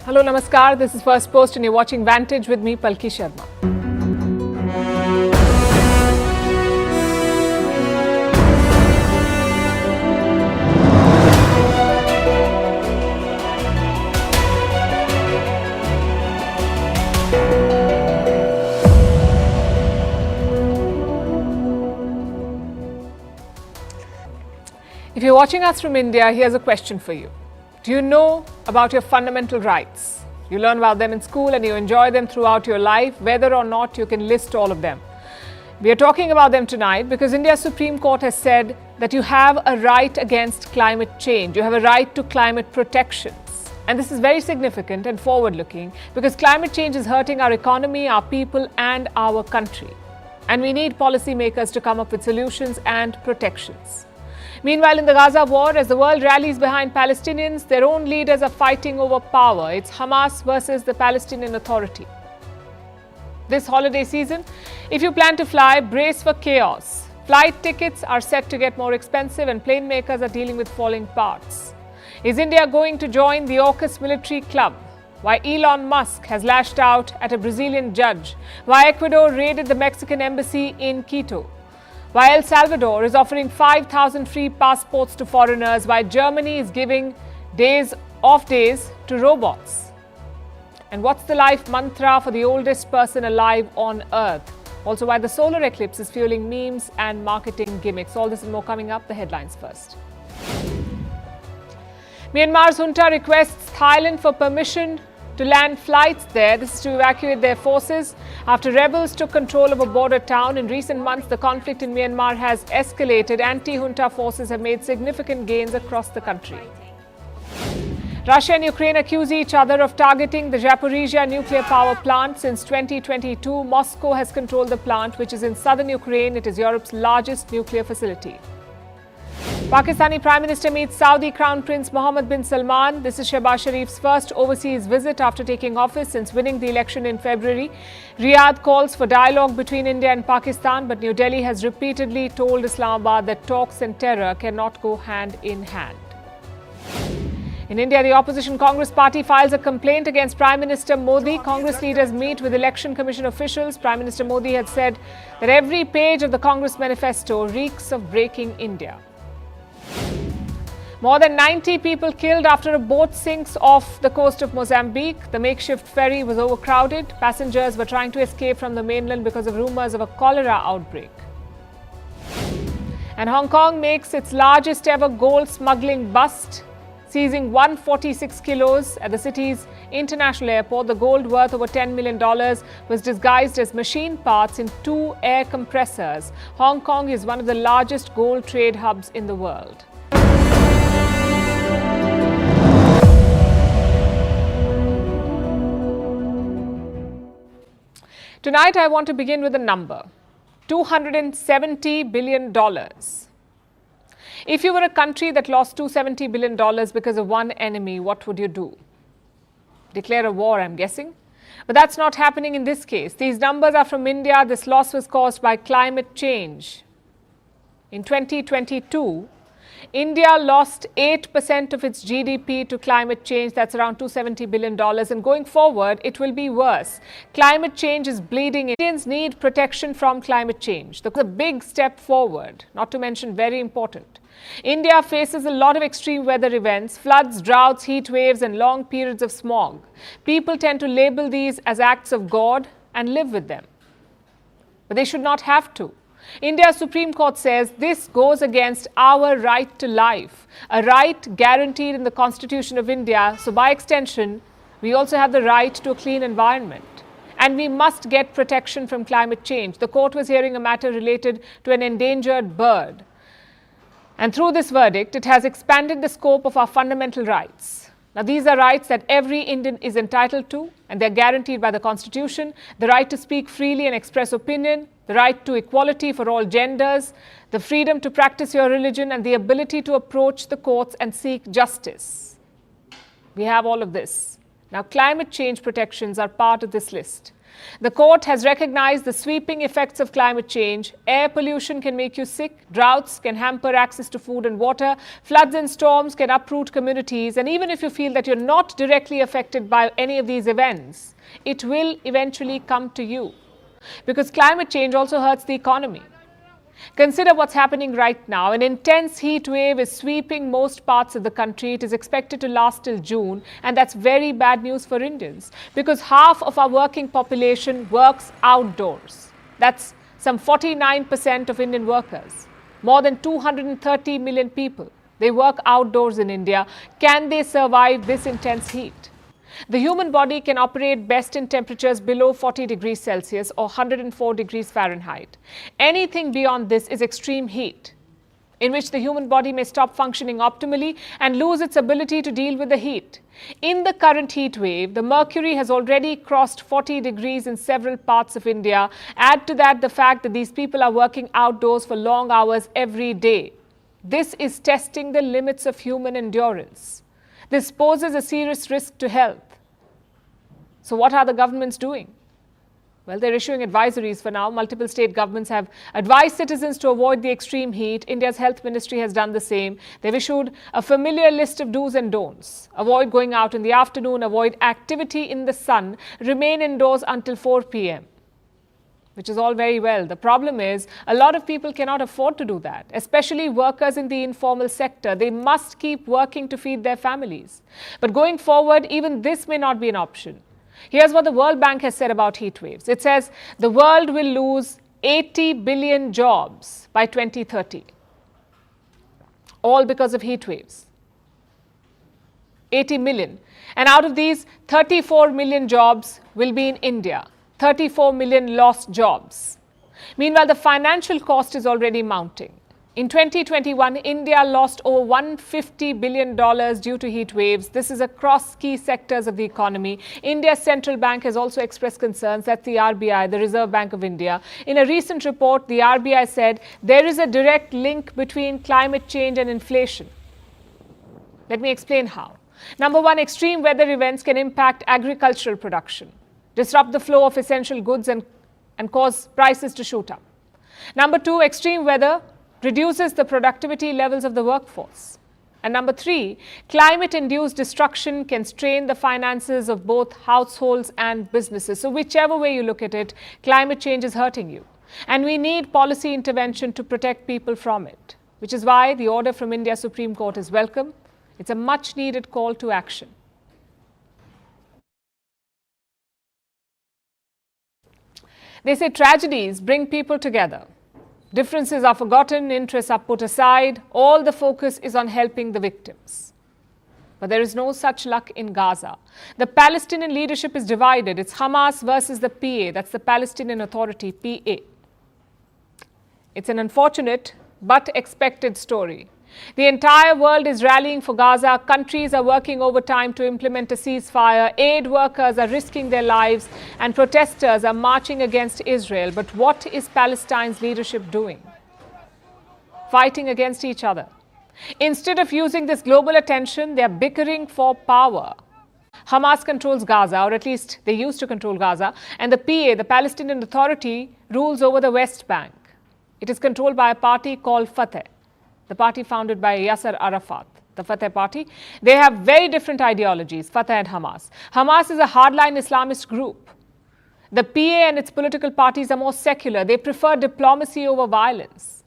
Hello, Namaskar. This is First Post and you're watching Vantage with me, Palki Sharma. If you're watching us from India, here's a question for you. Do you know about your fundamental rights? You learn about them in school and you enjoy them throughout your life, whether or not you can list all of them. We are talking about them tonight because India's Supreme Court has said that you have a right against climate change. You have a right to climate protections. And this is very significant and forward-looking because climate change is hurting our economy, our people, and our country. And we need policymakers to come up with solutions and protections. Meanwhile, in the Gaza war, as the world rallies behind Palestinians, their own leaders are fighting over power. It's Hamas versus the Palestinian Authority. This holiday season, if you plan to fly, brace for chaos. Flight tickets are set to get more expensive and plane makers are dealing with falling parts. Is India going to join the AUKUS military club? Why Elon Musk has lashed out at a Brazilian judge? Why Ecuador raided the Mexican embassy in Quito? Why El Salvador is offering 5,000 free passports to foreigners, why Germany is giving off days to robots. And what's the life mantra for the oldest person alive on Earth? Also, why the solar eclipse is fueling memes and marketing gimmicks. All this and more coming up. The headlines first. Myanmar's junta requests Thailand for permission to land flights there. This is to evacuate their forces after rebels took control of a border town. In recent months, the conflict in Myanmar has escalated. Anti-junta forces have made significant gains across the country. Russia and Ukraine accuse each other of targeting the Zaporizhzhia nuclear power plant. Since 2022, Moscow has controlled the plant, which is in southern Ukraine. It is Europe's largest nuclear facility. Pakistani Prime Minister meets Saudi Crown Prince Mohammed bin Salman. This is Shehbaz Sharif's first overseas visit after taking office since winning the election in February. Riyadh calls for dialogue between India and Pakistan, but New Delhi has repeatedly told Islamabad that talks and terror cannot go hand in hand. In India, the opposition Congress party files a complaint against Prime Minister Modi. Congress leaders meet with Election Commission officials. Prime Minister Modi had said that every page of the Congress manifesto reeks of breaking India. More than 90 people killed after a boat sinks off the coast of Mozambique. The makeshift ferry was overcrowded. Passengers were trying to escape from the mainland because of rumors of a cholera outbreak. And Hong Kong makes its largest ever gold smuggling bust, seizing 146 kilos at the city's international airport. The gold, worth over $10 million, was disguised as machine parts in 2 air compressors. Hong Kong is one of the largest gold trade hubs in the world. Tonight, I want to begin with a number, $270 billion. If you were a country that lost $270 billion because of one enemy, what would you do? Declare a war, I'm guessing. But that's not happening in this case. These numbers are from India. This loss was caused by climate change. In 2022, India lost 8% of its GDP to climate change. That's around $270 billion. And going forward, it will be worse. Climate change is bleeding. Indians need protection from climate change. That's a big step forward, not to mention very important. India faces a lot of extreme weather events, floods, droughts, heat waves, and long periods of smog. People tend to label these as acts of God and live with them. But they should not have to. India's Supreme Court says this goes against our right to life, a right guaranteed in the Constitution of India. So by extension, we also have the right to a clean environment. And we must get protection from climate change. The court was hearing a matter related to an endangered bird. And through this verdict, it has expanded the scope of our fundamental rights. Now, these are rights that every Indian is entitled to, and they're guaranteed by the Constitution: the right to speak freely and express opinion, the right to equality for all genders, the freedom to practice your religion, and the ability to approach the courts and seek justice. We have all of this. Now, climate change protections are part of this list. The court has recognized the sweeping effects of climate change. Air pollution can make you sick, droughts can hamper access to food and water, floods and storms can uproot communities, and even if you feel that you're not directly affected by any of these events, it will eventually come to you. Because climate change also hurts the economy. Consider what's happening right now. An intense heat wave is sweeping most parts of the country. It is expected to last till June, and that's very bad news for Indians because half of our working population works outdoors. That's some 49% of Indian workers. More than 230 million people. They work outdoors in India. Can they survive this intense heat? The human body can operate best in temperatures below 40 degrees Celsius or 104 degrees Fahrenheit. Anything beyond this is extreme heat, in which the human body may stop functioning optimally and lose its ability to deal with the heat. In the current heat wave, the mercury has already crossed 40 degrees in several parts of India. Add to that the fact that these people are working outdoors for long hours every day. This is testing the limits of human endurance. This poses a serious risk to health. So what are the governments doing? Well, they're issuing advisories for now. Multiple state governments have advised citizens to avoid the extreme heat. India's health ministry has done the same. They've issued a familiar list of do's and don'ts. Avoid going out in the afternoon, avoid activity in the sun, remain indoors until 4 p.m., which is all very well. The problem is a lot of people cannot afford to do that, especially workers in the informal sector. They must keep working to feed their families. But going forward, even this may not be an option. Here's what the World Bank has said about heat waves. It says the world will lose 80 billion jobs by 2030, all because of heat waves. 80 million. And out of these, 34 million jobs will be in India. 34 million lost jobs. Meanwhile, the financial cost is already mounting. In 2021, India lost over $150 billion due to heat waves. This is across key sectors of the economy. India's central bank has also expressed concerns. That's the RBI, the Reserve Bank of India. In a recent report, the RBI said there is a direct link between climate change and inflation. Let me explain how. Number one, extreme weather events can impact agricultural production, disrupt the flow of essential goods and cause prices to shoot up. Number two, extreme weather reduces the productivity levels of the workforce. And number three, climate-induced destruction can strain the finances of both households and businesses. So whichever way you look at it, climate change is hurting you. And we need policy intervention to protect people from it, which is why the order from India Supreme Court is welcome. It's a much-needed call to action. They say tragedies bring people together. Differences are forgotten, interests are put aside. All the focus is on helping the victims. But there is no such luck in Gaza. The Palestinian leadership is divided. It's Hamas versus the PA, that's the Palestinian Authority, PA. It's an unfortunate but expected story. The entire world is rallying for Gaza. Countries are working overtime to implement a ceasefire. Aid workers are risking their lives and protesters are marching against Israel. But what is Palestine's leadership doing? Fighting against each other. Instead of using this global attention, they are bickering for power. Hamas controls Gaza, or at least they used to control Gaza, and the PA, the Palestinian Authority, rules over the West Bank. It is controlled by a party called Fatah, the party founded by Yasser Arafat, the Fatah party. They have very different ideologies, Fatah and Hamas. Hamas is a hardline Islamist group. The PA and its political parties are more secular. They prefer diplomacy over violence.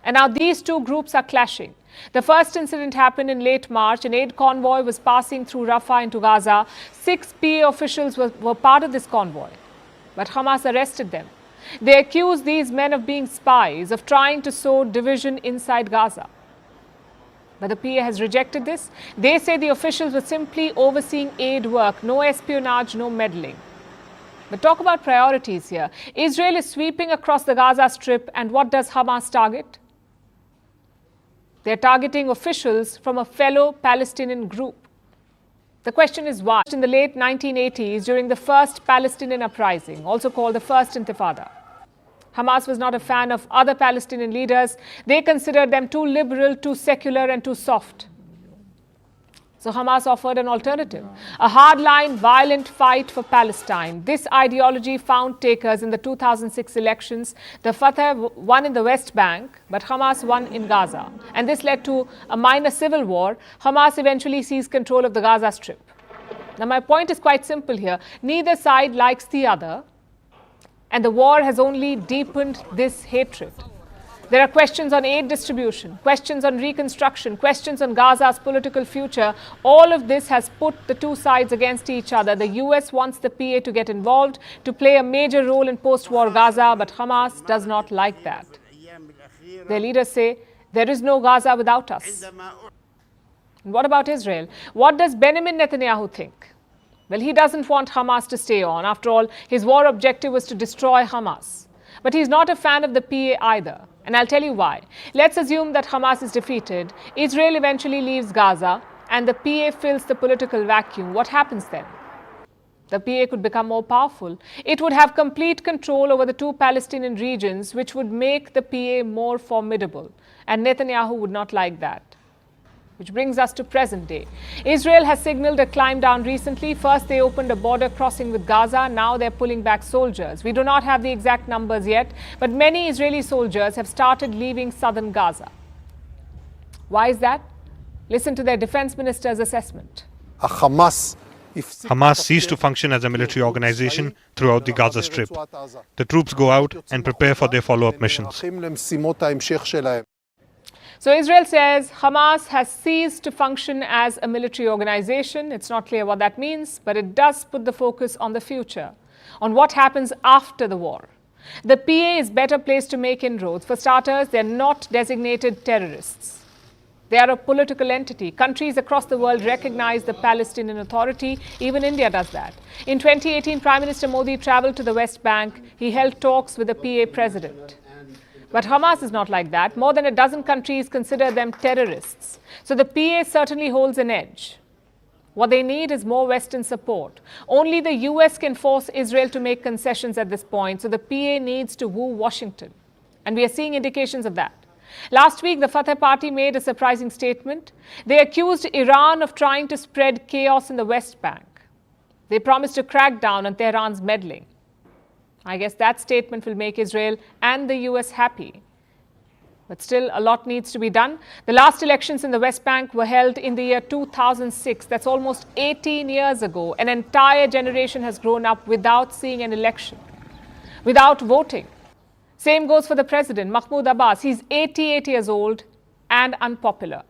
And now these two groups are clashing. The first incident happened in late March. An aid convoy was passing through Rafah into Gaza. 6 PA officials were part of this convoy, but Hamas arrested them. They accuse these men of being spies, of trying to sow division inside Gaza. But the PA has rejected this. They say the officials were simply overseeing aid work, no espionage, no meddling. But talk about priorities here. Israel is sweeping across the Gaza Strip, and what does Hamas target? They're targeting officials from a fellow Palestinian group. The question is why? In the late 1980s, during the first Palestinian uprising, also called the First Intifada, Hamas was not a fan of other Palestinian leaders. They considered them too liberal, too secular, and too soft. So Hamas offered an alternative, a hardline, violent fight for Palestine. This ideology found takers in the 2006 elections. The Fatah won in the West Bank, but Hamas won in Gaza. And this led to a minor civil war. Hamas eventually seized control of the Gaza Strip. Now, my point is quite simple here. Neither side likes the other, and the war has only deepened this hatred. There are questions on aid distribution, questions on reconstruction, questions on Gaza's political future. All of this has put the two sides against each other. The US wants the PA to get involved, to play a major role in post-war Gaza, but Hamas does not like that. Their leaders say, there is no Gaza without us. And what about Israel? What does Benjamin Netanyahu think? Well, he doesn't want Hamas to stay on. After all, his war objective was to destroy Hamas. But he's not a fan of the PA either. And I'll tell you why. Let's assume that Hamas is defeated, Israel eventually leaves Gaza, and the PA fills the political vacuum. What happens then? The PA could become more powerful. It would have complete control over the two Palestinian regions, which would make the PA more formidable. And Netanyahu would not like that. Which brings us to present day. Israel has signaled a climb down recently. First, they opened a border crossing with Gaza. Now they're pulling back soldiers. We do not have the exact numbers yet, but many Israeli soldiers have started leaving southern Gaza. Why is that? Listen to their defense minister's assessment. Hamas ceased to function as a military organization throughout the Gaza Strip. The troops go out and prepare for their follow-up missions. So Israel says Hamas has ceased to function as a military organization. It's not clear what that means, but it does put the focus on the future, on what happens after the war. The PA is better placed to make inroads. For starters, they're not designated terrorists. They are a political entity. Countries across the world recognize the Palestinian Authority. Even India does that. In 2018, Prime Minister Modi traveled to the West Bank. He held talks with the PA president. But Hamas is not like that. More than a dozen countries consider them terrorists. So the PA certainly holds an edge. What they need is more Western support. Only the US can force Israel to make concessions at this point. So the PA needs to woo Washington. And we are seeing indications of that. Last week, the Fatah party made a surprising statement. They accused Iran of trying to spread chaos in the West Bank. They promised to crack down on Tehran's meddling. I guess that statement will make Israel and the US happy. But still, a lot needs to be done. The last elections in the West Bank were held in the year 2006. That's almost 18 years ago. An entire generation has grown up without seeing an election, without voting. Same goes for the president, Mahmoud Abbas. He's 88 years old and unpopular.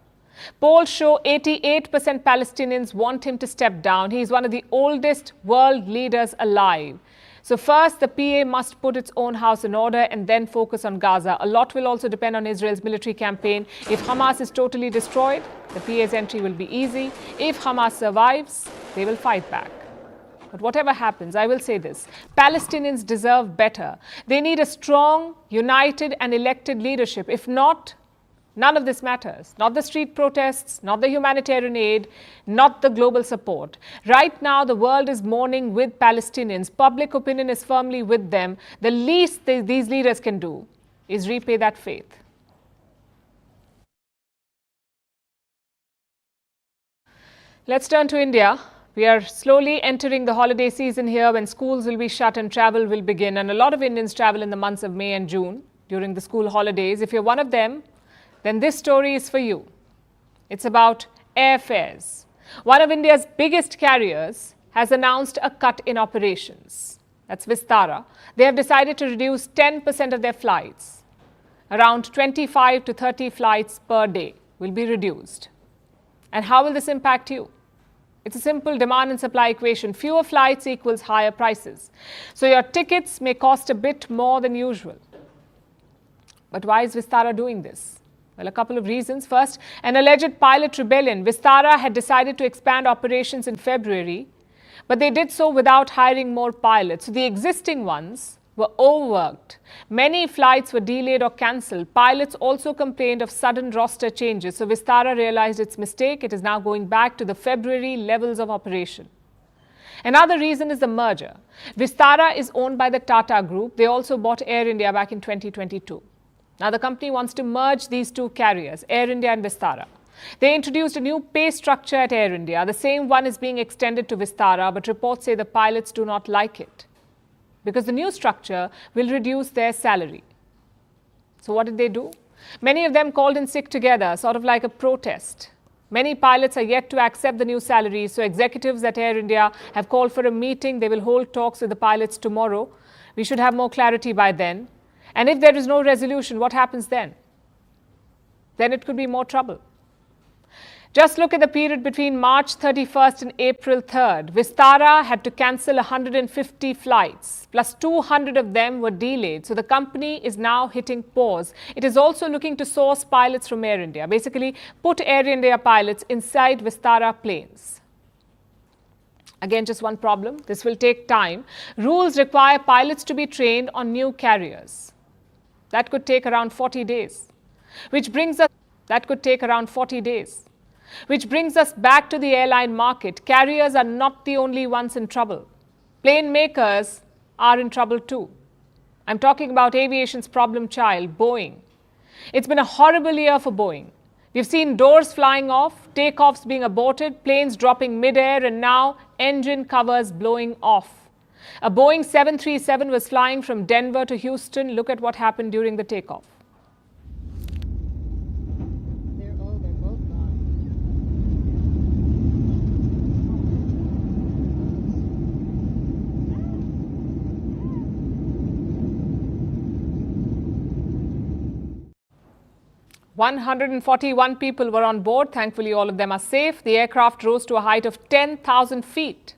Polls show 88% Palestinians want him to step down. He's one of the oldest world leaders alive. So first, the PA must put its own house in order and then focus on Gaza. A lot will also depend on Israel's military campaign. If Hamas is totally destroyed, the PA's entry will be easy. If Hamas survives, they will fight back. But whatever happens, I will say this. Palestinians deserve better. They need a strong, united and elected leadership. If not, none of this matters. Not the street protests, not the humanitarian aid, not the global support. Right now, the world is mourning with Palestinians. Public opinion is firmly with them. The least these leaders can do is repay that faith. Let's turn to India. We are slowly entering the holiday season here when schools will be shut and travel will begin. And a lot of Indians travel in the months of May and June during the school holidays. If you're one of them, then this story is for you. It's about airfares. One of India's biggest carriers has announced a cut in operations. That's Vistara. They have decided to reduce 10% of their flights. Around 25 to 30 flights per day will be reduced. And how will this impact you? It's a simple demand and supply equation. Fewer flights equals higher prices. So your tickets may cost a bit more than usual. But why is Vistara doing this? Well, a couple of reasons. First, an alleged pilot rebellion. Vistara had decided to expand operations in February, but they did so without hiring more pilots. So the existing ones were overworked. Many flights were delayed or cancelled. Pilots also complained of sudden roster changes. So Vistara realized its mistake. It is now going back to the February levels of operation. Another reason is the merger. Vistara is owned by the Tata Group. They also bought Air India back in 2022. Now the company wants to merge these two carriers, Air India and Vistara. They introduced a new pay structure at Air India. The same one is being extended to Vistara, but reports say the pilots do not like it because the new structure will reduce their salary. So what did they do? Many of them called in sick together, sort of like a protest. Many pilots are yet to accept the new salaries, so executives at Air India have called for a meeting. They will hold talks with the pilots tomorrow. We should have more clarity by then. And if there is no resolution, what happens then? Then it could be more trouble. Just look at the period between March 31st and April 3rd. Vistara had to cancel 150 flights, plus 200 of them were delayed. So the company is now hitting pause. It is also looking to source pilots from Air India, basically put Air India pilots inside Vistara planes. Again, just one problem. This will take time. Rules require pilots to be trained on new carriers. That could take around 40 days, which brings us Which brings us back to the airline market. Carriers are not the only ones in trouble. Plane makers are in trouble too. I'm talking about aviation's problem child, Boeing. It's been a horrible year for Boeing. We've seen doors flying off, takeoffs being aborted, planes dropping mid-air, and now engine covers blowing off. A Boeing 737 was flying from Denver to Houston. Look at what happened during the takeoff. They're both gone. 141 people were on board. Thankfully, all of them are safe. The aircraft rose to a height of 10,000 feet.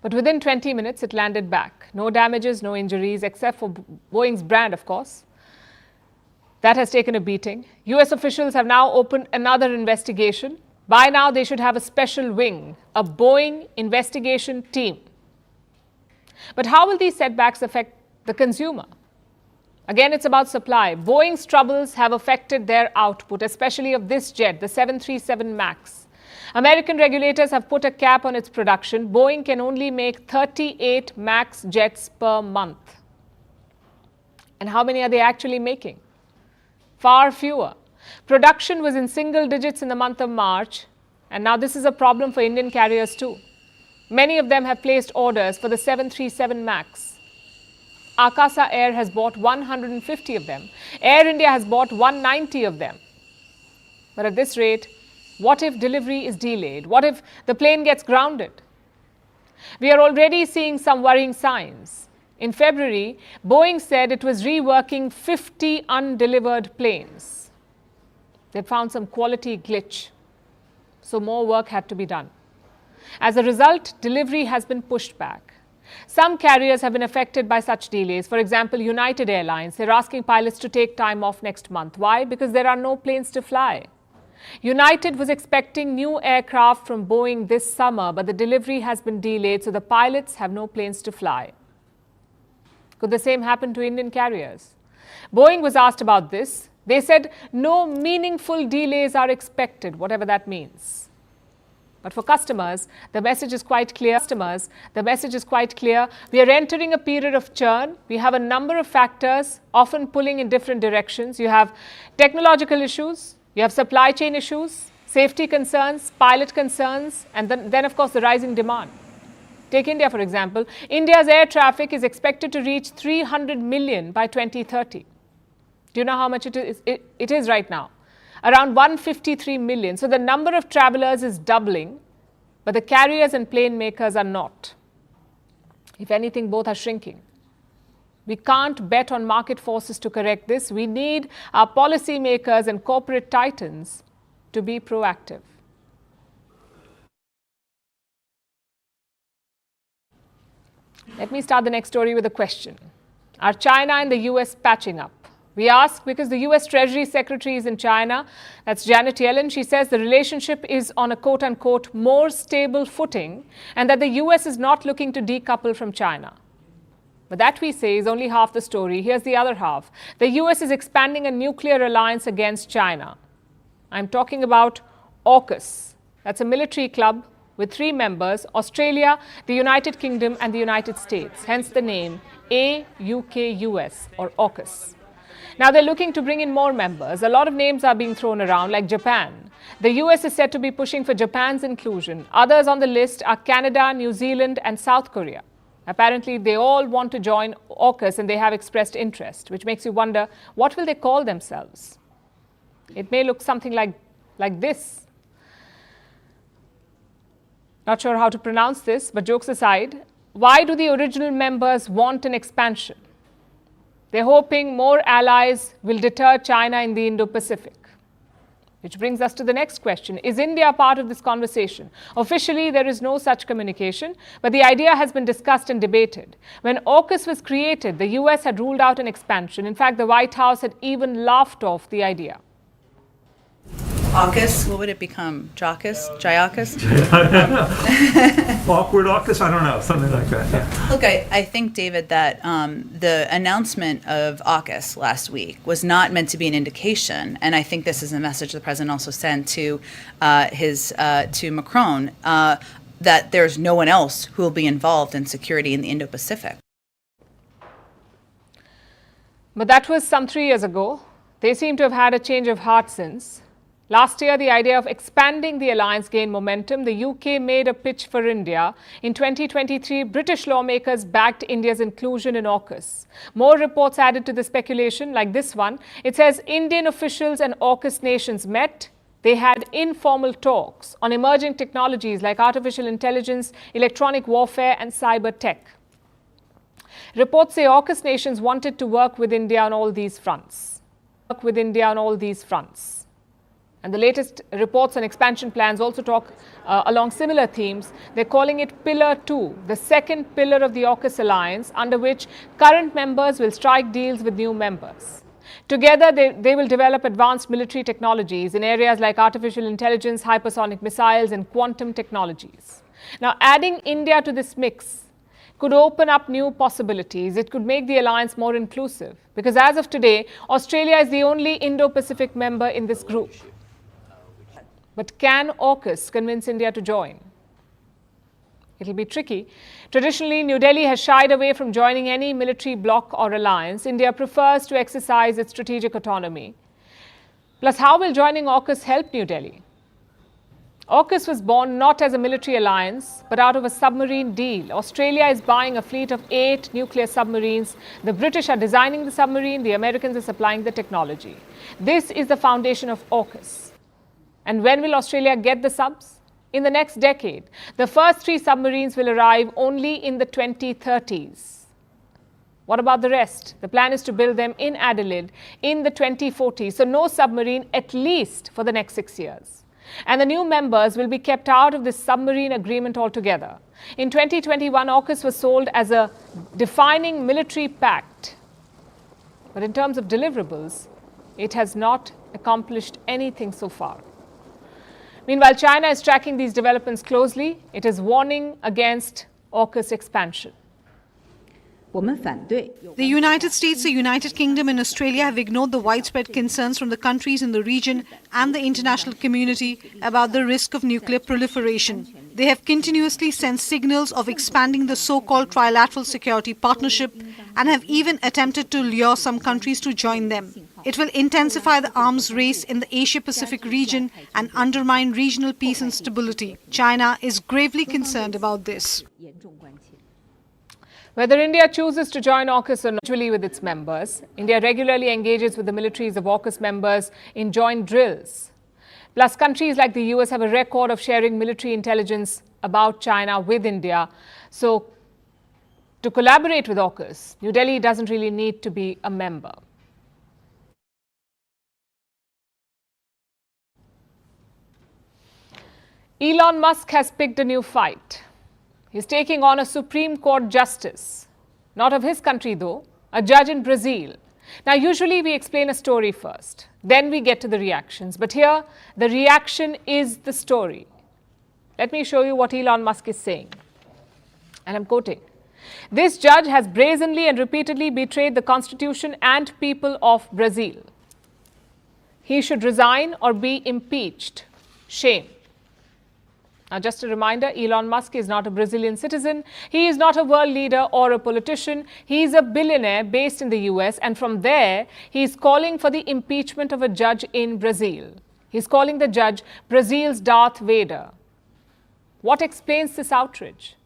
But within 20 minutes, it landed back. No damages, no injuries, except for Boeing's brand, of course. That has taken a beating. US officials have now opened another investigation. By now, they should have a special wing, a Boeing investigation team. But how will these setbacks affect the consumer? Again, it's about supply. Boeing's troubles have affected their output, especially of this jet, the 737 MAX. American regulators have put a cap on its production. Boeing can only make 38 MAX jets per month. And how many are they actually making? Far fewer. Production was in single digits in the month of March, and now this is a problem for Indian carriers too. Many of them have placed orders for the 737 MAX. Akasa Air has bought 150 of them. Air India has bought 190 of them. But at this rate, what if delivery is delayed? What if the plane gets grounded? We are already seeing some worrying signs. In February, Boeing said it was reworking 50 undelivered planes. They found some quality glitch, so more work had to be done. As a result, delivery has been pushed back. Some carriers have been affected by such delays. For example, United Airlines, they're asking pilots to take time off next month. Why? Because there are no planes to fly. United was expecting new aircraft from Boeing this summer, but the delivery has been delayed, so the pilots have no planes to fly. Could the same happen to Indian carriers? Boeing was asked about this. They said no meaningful delays are expected, whatever that means. But for customers, the message is quite clear. We are entering a period of churn. We have a number of factors, often pulling in different directions. You have technological issues. You have supply chain issues, safety concerns, pilot concerns, and then of course, the rising demand. Take India, for example. India's air traffic is expected to reach 300 million by 2030. Do you know how much it is right now? Around 153 million. So the number of travelers is doubling, but the carriers and plane makers are not. If anything, both are shrinking. We can't bet on market forces to correct this. We need our policymakers and corporate titans to be proactive. Let me start the next story with a question. Are China and the US patching up? We ask because the US Treasury Secretary is in China. That's Janet Yellen. She says the relationship is on a quote-unquote more stable footing and that the US is not looking to decouple from China. But that, we say, is only half the story. Here's the other half. The US is expanding a nuclear alliance against China. I'm talking about AUKUS. That's a military club with 3 members, Australia, the United Kingdom and the United States. Hence the name AUKUS or AUKUS. Now they're looking to bring in more members. A lot of names are being thrown around, like Japan. The US is said to be pushing for Japan's inclusion. Others on the list are Canada, New Zealand and South Korea. Apparently, they all want to join AUKUS and they have expressed interest, which makes you wonder, what will they call themselves? It may look something like this. Not sure how to pronounce this, but jokes aside, why do the original members want an expansion? They're hoping more allies will deter China in the Indo-Pacific. Which brings us to the next question. Is India part of this conversation? Officially, there is no such communication, but the idea has been discussed and debated. When AUKUS was created, the US had ruled out an expansion. In fact, the White House had even laughed off the idea. AUKUS, what would it become? JAUKUS? JIAUKUS? Awkward AUKUS? I don't know, something like that. Yeah. Look, I think, David, that the announcement of AUKUS last week was not meant to be an indication, and I think this is a message the president also sent to to Macron, that there's no one else who will be involved in security in the Indo-Pacific. But that was some 3 years ago. They seem to have had a change of heart since. Last year, the idea of expanding the alliance gained momentum. The UK made a pitch for India. In 2023, British lawmakers backed India's inclusion in AUKUS. More reports added to the speculation, like this one. It says Indian officials and AUKUS nations met. They had informal talks on emerging technologies like artificial intelligence, electronic warfare, and cyber tech. Reports say AUKUS nations wanted to work with India on all these fronts. And the latest reports on expansion plans also talk along similar themes. They're calling it Pillar 2, the second pillar of the AUKUS alliance, under which current members will strike deals with new members. Together, they will develop advanced military technologies in areas like artificial intelligence, hypersonic missiles, and quantum technologies. Now, adding India to this mix could open up new possibilities. It could make the alliance more inclusive, because as of today, Australia is the only Indo-Pacific member in this group. But can AUKUS convince India to join? It'll be tricky. Traditionally, New Delhi has shied away from joining any military bloc or alliance. India prefers to exercise its strategic autonomy. Plus, how will joining AUKUS help New Delhi? AUKUS was born not as a military alliance, but out of a submarine deal. Australia is buying a fleet of 8 nuclear submarines. The British are designing the submarine. The Americans are supplying the technology. This is the foundation of AUKUS. And when will Australia get the subs? In the next decade. The first 3 submarines will arrive only in the 2030s. What about the rest? The plan is to build them in Adelaide in the 2040s. So no submarine at least for the next 6 years. And the new members will be kept out of this submarine agreement altogether. In 2021, AUKUS was sold as a defining military pact. But in terms of deliverables, it has not accomplished anything so far. Meanwhile, China is tracking these developments closely. It is warning against AUKUS expansion. The United States, the United Kingdom and Australia have ignored the widespread concerns from the countries in the region and the international community about the risk of nuclear proliferation. They have continuously sent signals of expanding the so-called trilateral security partnership and have even attempted to lure some countries to join them. It will intensify the arms race in the Asia-Pacific region and undermine regional peace and stability. China is gravely concerned about this. Whether India chooses to join AUKUS or not, usually with its members, India regularly engages with the militaries of AUKUS members in joint drills. Plus, countries like the US have a record of sharing military intelligence about China with India. So, to collaborate with AUKUS, New Delhi doesn't really need to be a member. Elon Musk has picked a new fight. He's taking on a Supreme Court justice, not of his country though, a judge in Brazil. Now, usually we explain a story first, then we get to the reactions. But here, the reaction is the story. Let me show you what Elon Musk is saying. And I'm quoting. This judge has brazenly and repeatedly betrayed the constitution and people of Brazil. He should resign or be impeached. Shame. Now, just a reminder, Elon Musk is not a Brazilian citizen. He is not a world leader or a politician. He is a billionaire based in the US, and from there, he is calling for the impeachment of a judge in Brazil. He's calling the judge Brazil's Darth Vader. What explains this outrage?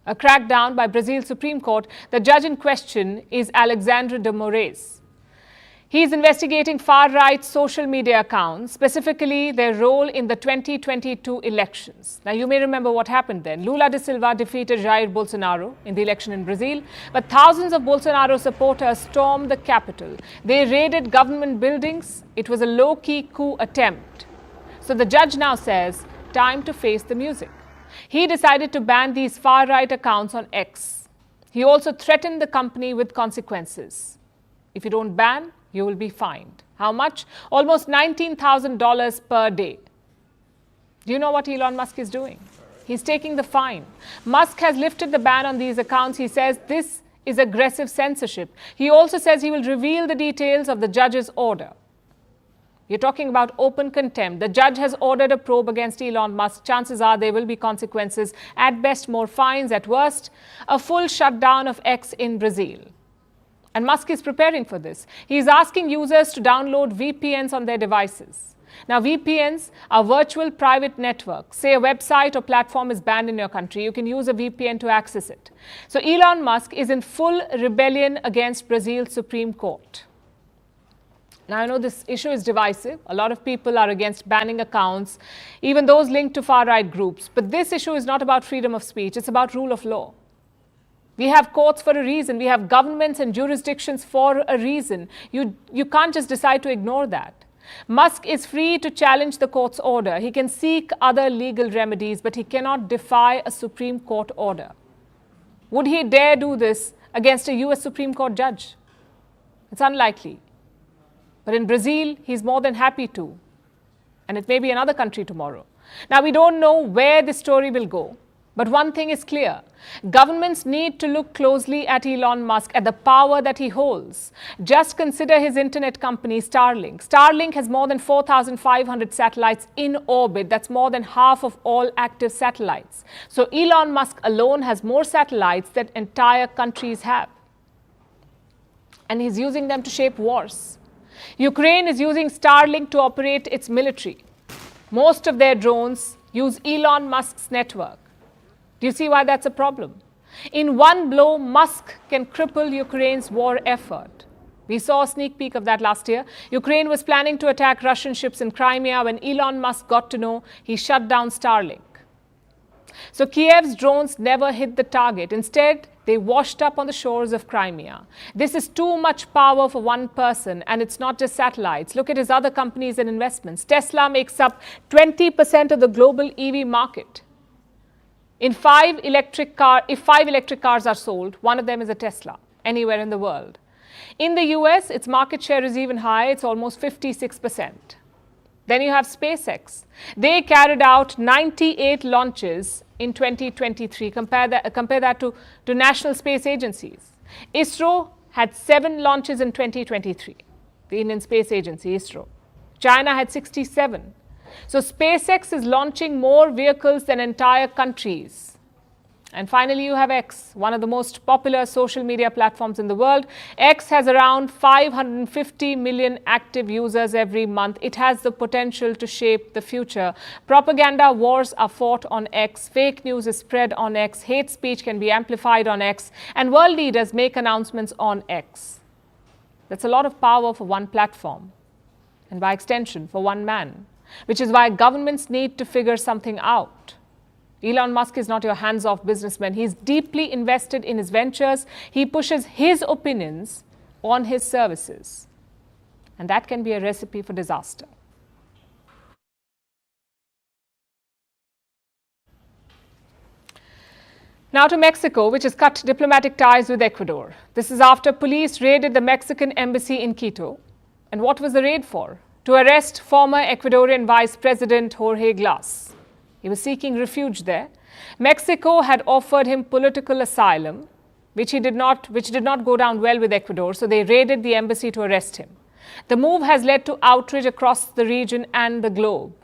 A crackdown by Brazil's Supreme Court. The judge in question is Alexandre de Moraes. He is investigating far-right social media accounts, specifically their role in the 2022 elections. Now, you may remember what happened then. Lula da Silva defeated Jair Bolsonaro in the election in Brazil, but thousands of Bolsonaro supporters stormed the capital. They raided government buildings. It was a low-key coup attempt. So the judge now says, time to face the music. He decided to ban these far-right accounts on X. He also threatened the company with consequences. If you don't ban, you will be fined. How much? Almost $19,000 per day. Do you know what Elon Musk is doing? He's taking the fine. Musk has lifted the ban on these accounts. He says this is aggressive censorship. He also says he will reveal the details of the judge's order. You're talking about open contempt. The judge has ordered a probe against Elon Musk. Chances are there will be consequences. At best, more fines. At worst, a full shutdown of X in Brazil. And Musk is preparing for this. He is asking users to download VPNs on their devices. Now, VPNs are virtual private networks. Say a website or platform is banned in your country. You can use a VPN to access it. So Elon Musk is in full rebellion against Brazil's Supreme Court. Now, I know this issue is divisive. A lot of people are against banning accounts, even those linked to far-right groups. But this issue is not about freedom of speech. It's about rule of law. We have courts for a reason. We have governments and jurisdictions for a reason. You can't just decide to ignore that. Musk is free to challenge the court's order. He can seek other legal remedies, but he cannot defy a Supreme Court order. Would he dare do this against a US Supreme Court judge? It's unlikely. But in Brazil, he's more than happy to. And it may be another country tomorrow. Now, we don't know where this story will go. But one thing is clear. Governments need to look closely at Elon Musk, at the power that he holds. Just consider his internet company, Starlink. Starlink has more than 4,500 satellites in orbit. That's more than half of all active satellites. So Elon Musk alone has more satellites than entire countries have. And he's using them to shape wars. Ukraine is using Starlink to operate its military. Most of their drones use Elon Musk's network. Do you see why that's a problem? In one blow, Musk can cripple Ukraine's war effort. We saw a sneak peek of that last year. Ukraine was planning to attack Russian ships in Crimea. When Elon Musk got to know, he shut down Starlink. So Kiev's drones never hit the target. Instead, they washed up on the shores of Crimea. This is too much power for one person, and it's not just satellites. Look at his other companies and investments. Tesla makes up 20% of the global EV market. If 5 electric cars are sold, one of them is a Tesla, anywhere in the world. In the US, its market share is even higher. It's almost 56%. Then you have SpaceX. They carried out 98 launches in 2023. Compare that to national space agencies. ISRO had 7 launches in 2023. The Indian Space Agency, ISRO. China had 67. So SpaceX is launching more vehicles than entire countries. And finally, you have X, one of the most popular social media platforms in the world. X has around 550 million active users every month. It has the potential to shape the future. Propaganda wars are fought on X. Fake news is spread on X. Hate speech can be amplified on X. And world leaders make announcements on X. That's a lot of power for one platform. And by extension, for one man. Which is why governments need to figure something out. Elon Musk is not your hands-off businessman. He's deeply invested in his ventures. He pushes his opinions on his services. And that can be a recipe for disaster. Now to Mexico, which has cut diplomatic ties with Ecuador. This is after police raided the Mexican embassy in Quito. And what was the raid for? To arrest former Ecuadorian Vice President Jorge Glass. He was seeking refuge there. Mexico had offered him political asylum, which did not go down well with Ecuador, so they raided the embassy to arrest him. The move has led to outrage across the region and the globe.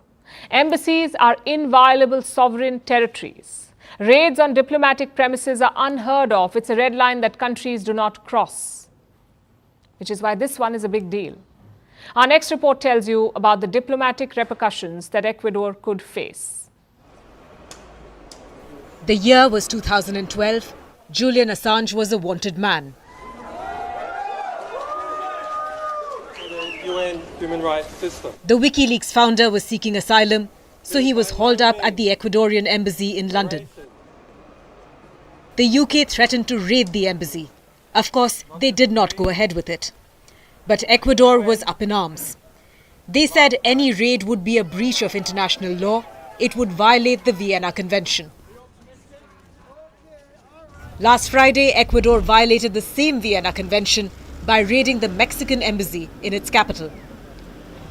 Embassies are inviolable sovereign territories. Raids on diplomatic premises are unheard of. It's a red line that countries do not cross, which is why this one is a big deal. Our next report tells you about the diplomatic repercussions that Ecuador could face. The year was 2012. Julian Assange was a wanted man. UN human rights system. The WikiLeaks founder was seeking asylum, so he was hauled up at the Ecuadorian embassy in London. The UK threatened to raid the embassy. Of course, they did not go ahead with it. But Ecuador was up in arms. They said any raid would be a breach of international law. It would violate the Vienna Convention. Last Friday, Ecuador violated the same Vienna Convention by raiding the Mexican embassy in its capital.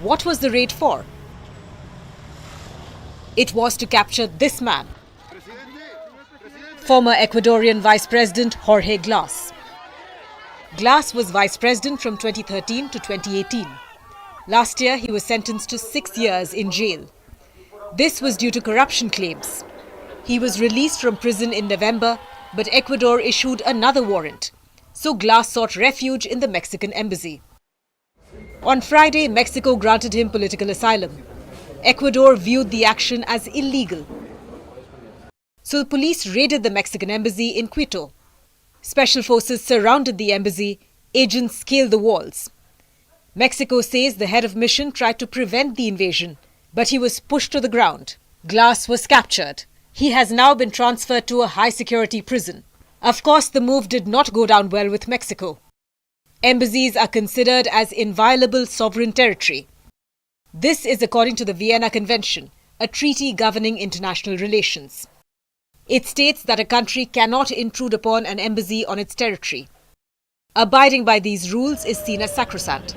What was the raid for? It was to capture this man, former Ecuadorian Vice President Jorge Glass. Glass was Vice President from 2013 to 2018. Last year, he was sentenced to 6 years in jail. This was due to corruption claims. He was released from prison in November, but Ecuador issued another warrant. So Glass sought refuge in the Mexican embassy. On Friday, Mexico granted him political asylum. Ecuador viewed the action as illegal. So the police raided the Mexican embassy in Quito. Special forces surrounded the embassy. Agents scaled the walls. Mexico says the head of mission tried to prevent the invasion, but he was pushed to the ground. Glass was captured. He has now been transferred to a high-security prison. Of course, the move did not go down well with Mexico. Embassies are considered as inviolable sovereign territory. This is according to the Vienna Convention, a treaty governing international relations. It states that a country cannot intrude upon an embassy on its territory. Abiding by these rules is seen as sacrosanct.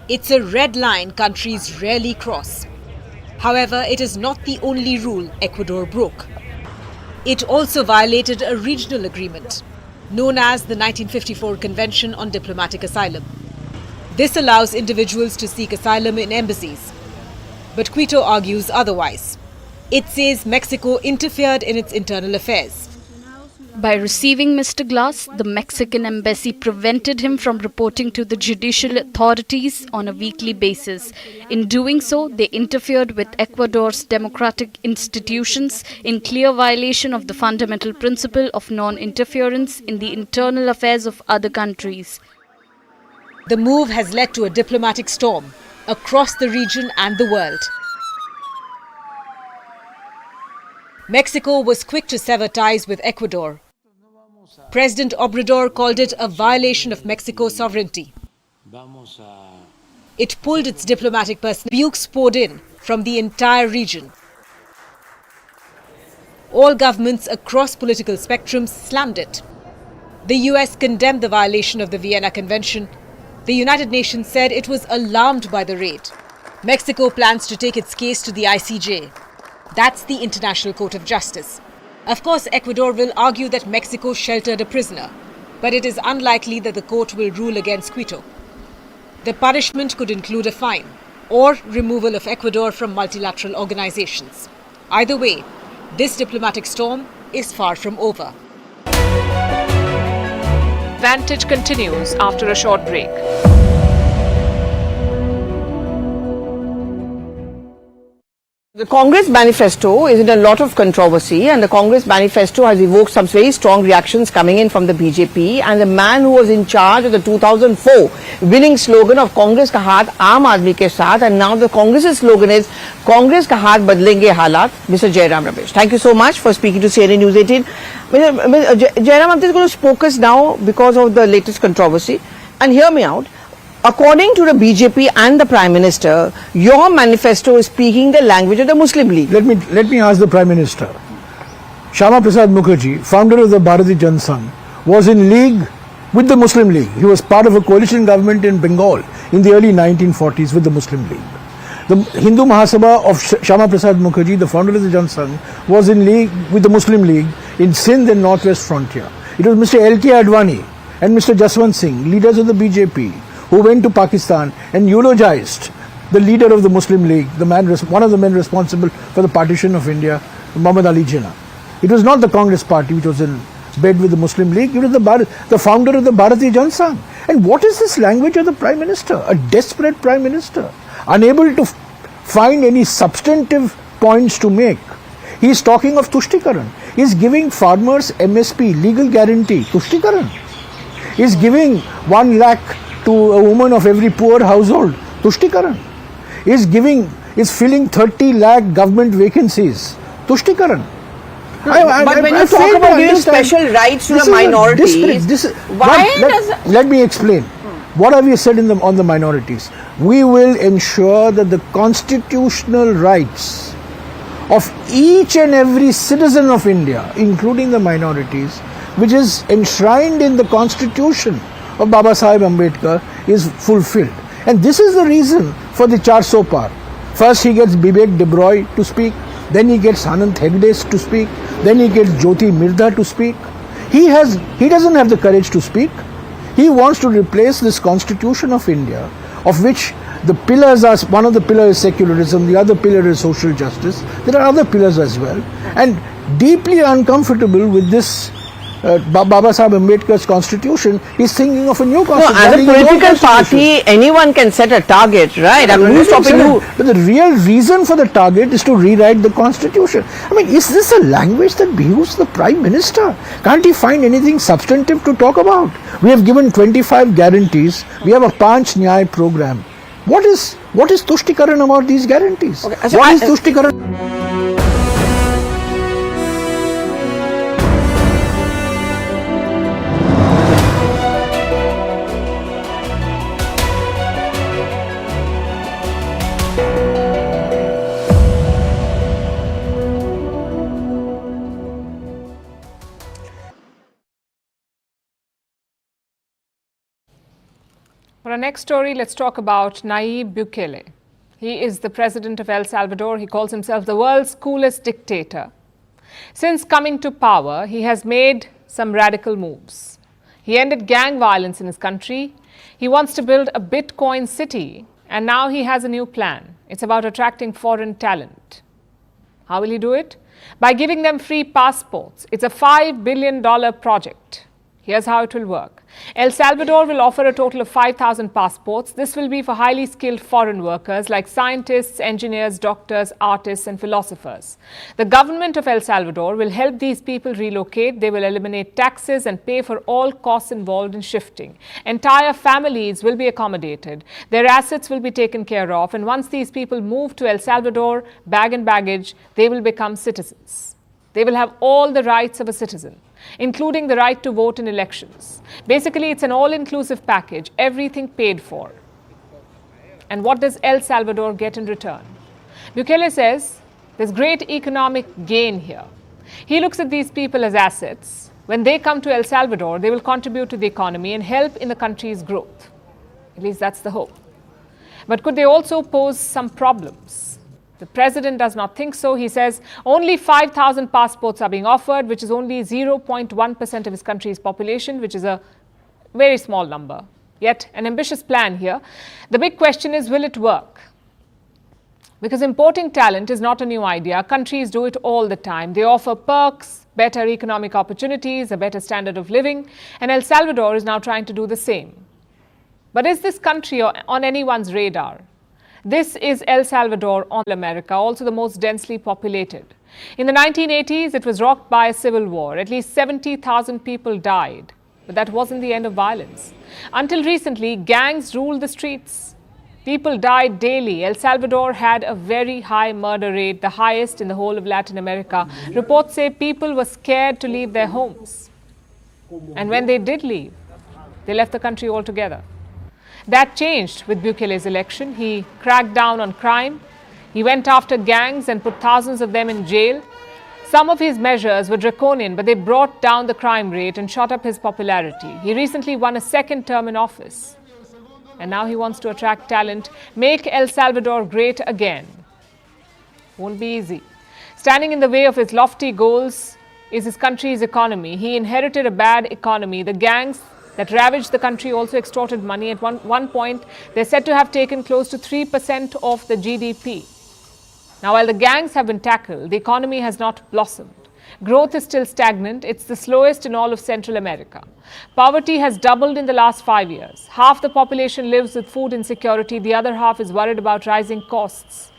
It's a red line countries rarely cross. However, it is not the only rule Ecuador broke. It also violated a regional agreement, known as the 1954 Convention on Diplomatic Asylum. This allows individuals to seek asylum in embassies. But Quito argues otherwise. It says Mexico interfered in its internal affairs. By receiving Mr. Glass, the Mexican embassy prevented him from reporting to the judicial authorities on a weekly basis. In doing so, they interfered with Ecuador's democratic institutions in clear violation of the fundamental principle of non-interference in the internal affairs of other countries. The move has led to a diplomatic storm across the region and the world. Mexico was quick to sever ties with Ecuador. President Obrador called it a violation of Mexico's sovereignty. It pulled its diplomatic personnel. Abuse poured in from the entire region. All governments across political spectrums slammed it. The US condemned the violation of the Vienna Convention. The United Nations said it was alarmed by the raid. Mexico plans to take its case to the ICJ. That's the International Court of Justice. Of course, Ecuador will argue that Mexico sheltered a prisoner, but it is unlikely that the court will rule against Quito. The punishment could include a fine or removal of Ecuador from multilateral organizations. Either way, this diplomatic storm is far from over. Vantage continues after a short break. The Congress manifesto is in a lot of controversy, and the Congress manifesto has evoked some very strong reactions coming in from the BJP. And the man who was in charge of the 2004 winning slogan of Congress ka haath aam aadmi ke saath, and now the Congress's slogan is Congress ka haath badlenge halat, Mr. Jairam Ramesh. Thank you so much for speaking to CNN News 18. Jairam, I'm just going to focus now because of the latest controversy, and hear me out. According to the BJP and the Prime Minister, your manifesto is speaking the language of the Muslim League. Let me ask the Prime Minister. Sharma Prasad Mukherjee, founder of the Bharatiya Janata Sangh, was in league with the Muslim League. He was part of a coalition government in Bengal in the early 1940s with the Muslim League. The Hindu Mahasabha of Sharma Prasad Mukherjee, the founder of the Janata Sangh, was in league with the Muslim League in Sindh and Northwest Frontier. It was Mr. L.K. Advani and Mr. Jaswant Singh, leaders of the BJP, who went to Pakistan and eulogized the leader of the Muslim League, one of the men responsible for the partition of India, Muhammad Ali Jinnah. It was not the Congress party which was in bed with the Muslim League, it was the founder of the Bharatiya Janata Sangh. And what is this language of the Prime Minister? A desperate Prime Minister, unable to find any substantive points to make. He is talking of Tushtikaran. He is giving farmers MSP, legal guarantee, Tushtikaran. He is giving 1 lakh to a woman of every poor household, Tushtikaran. He is filling 30 lakh government vacancies, Tushtikaran. But when you talk about giving special rights to the minorities, let me explain. What have we said on the minorities? We will ensure that the constitutional rights of each and every citizen of India, including the minorities, which is enshrined in the constitution of Baba Sahib Ambedkar, is fulfilled. And this is the reason for the Charso Par. First he gets Bibek Debroy to speak, then he gets Anant Hegde to speak, then he gets Jyoti Mirda to speak. He doesn't have the courage to speak. He wants to replace this constitution of India, of which the pillars are, one of the pillars is secularism, the other pillar is social justice. There are other pillars as well. And deeply uncomfortable with this Baba Sahib Ambedkar's constitution, he's thinking of a new constitution. No, as a political party, anyone can set a target, right? I mean, who's stopping you? But the real reason for the target is to rewrite the constitution. I mean, is this a language that behooves the Prime Minister? Can't he find anything substantive to talk about? We have given 25 guarantees. We have a Panch Nyay program. What is Tushtikaran about these guarantees? Okay, so what is Tushtikaran? For our next story, let's talk about Nayib Bukele. He is the president of El Salvador. He calls himself the world's coolest dictator. Since coming to power, he has made some radical moves. He ended gang violence in his country. He wants to build a Bitcoin city. And now he has a new plan. It's about attracting foreign talent. How will he do it? By giving them free passports. It's a $5 billion project. Here's how it will work. El Salvador will offer a total of 5,000 passports. This will be for highly skilled foreign workers like scientists, engineers, doctors, artists, and philosophers. The government of El Salvador will help these people relocate. They will eliminate taxes and pay for all costs involved in shifting. Entire families will be accommodated. Their assets will be taken care of. And once these people move to El Salvador, bag and baggage, they will become citizens. They will have all the rights of a citizen, including the right to vote in elections. Basically, it's an all-inclusive package, everything paid for. And what does El Salvador get in return? Bukele says there's great economic gain here. He looks at these people as assets. When they come to El Salvador, they will contribute to the economy and help in the country's growth. At least that's the hope. But could they also pose some problems? The president does not think so. He says only 5,000 passports are being offered, which is only 0.1% of his country's population, which is a very small number. Yet an ambitious plan here. The big question is, will it work? Because importing talent is not a new idea. Countries do it all the time. They offer perks, better economic opportunities, a better standard of living, and El Salvador is now trying to do the same. But is this country on anyone's radar? This is El Salvador on America, also the most densely populated. In the 1980s, it was rocked by a civil war. At least 70,000 people died. But that wasn't the end of violence. Until recently, gangs ruled the streets. People died daily. El Salvador had a very high murder rate, the highest in the whole of Latin America. Reports say people were scared to leave their homes. And when they did leave, they left the country altogether. That changed with Bukele's election. He cracked down on crime. He went after gangs and put thousands of them in jail. Some of his measures were draconian, but they brought down the crime rate and shot up his popularity. He recently won a second term in office. And now he wants to attract talent, make El Salvador great again. Won't be easy. Standing in the way of his lofty goals is his country's economy. He inherited a bad economy. The gangs that ravaged the country also extorted money. At one point, they're said to have taken close to 3% of the GDP. Now, while the gangs have been tackled, the economy has not blossomed. Growth is still stagnant. It's the slowest in all of Central America. Poverty has doubled in the last 5 years. Half the population lives with food insecurity. The other half is worried about rising costs.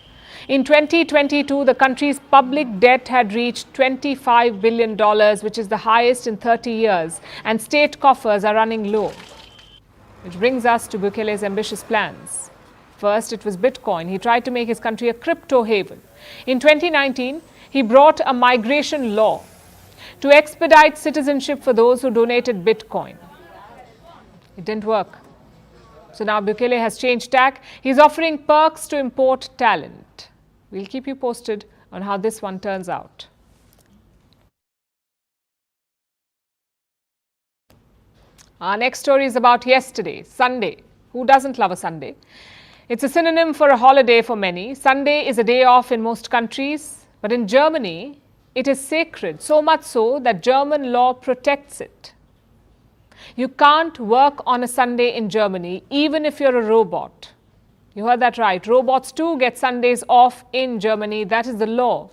In 2022, the country's public debt had reached $25 billion, which is the highest in 30 years, and state coffers are running low. Which brings us to Bukele's ambitious plans. First, it was Bitcoin. He tried to make his country a crypto haven. In 2019, he brought a migration law to expedite citizenship for those who donated Bitcoin. It didn't work. So now Bukele has changed tack. He's offering perks to import talent. We'll keep you posted on how this one turns out. Our next story is about yesterday, Sunday. Who doesn't love a Sunday? It's a synonym for a holiday for many. Sunday is a day off in most countries. But in Germany, it is sacred, so much so that German law protects it. You can't work on a Sunday in Germany, even if you're a robot. You heard that right. Robots too get Sundays off in Germany. That is the law.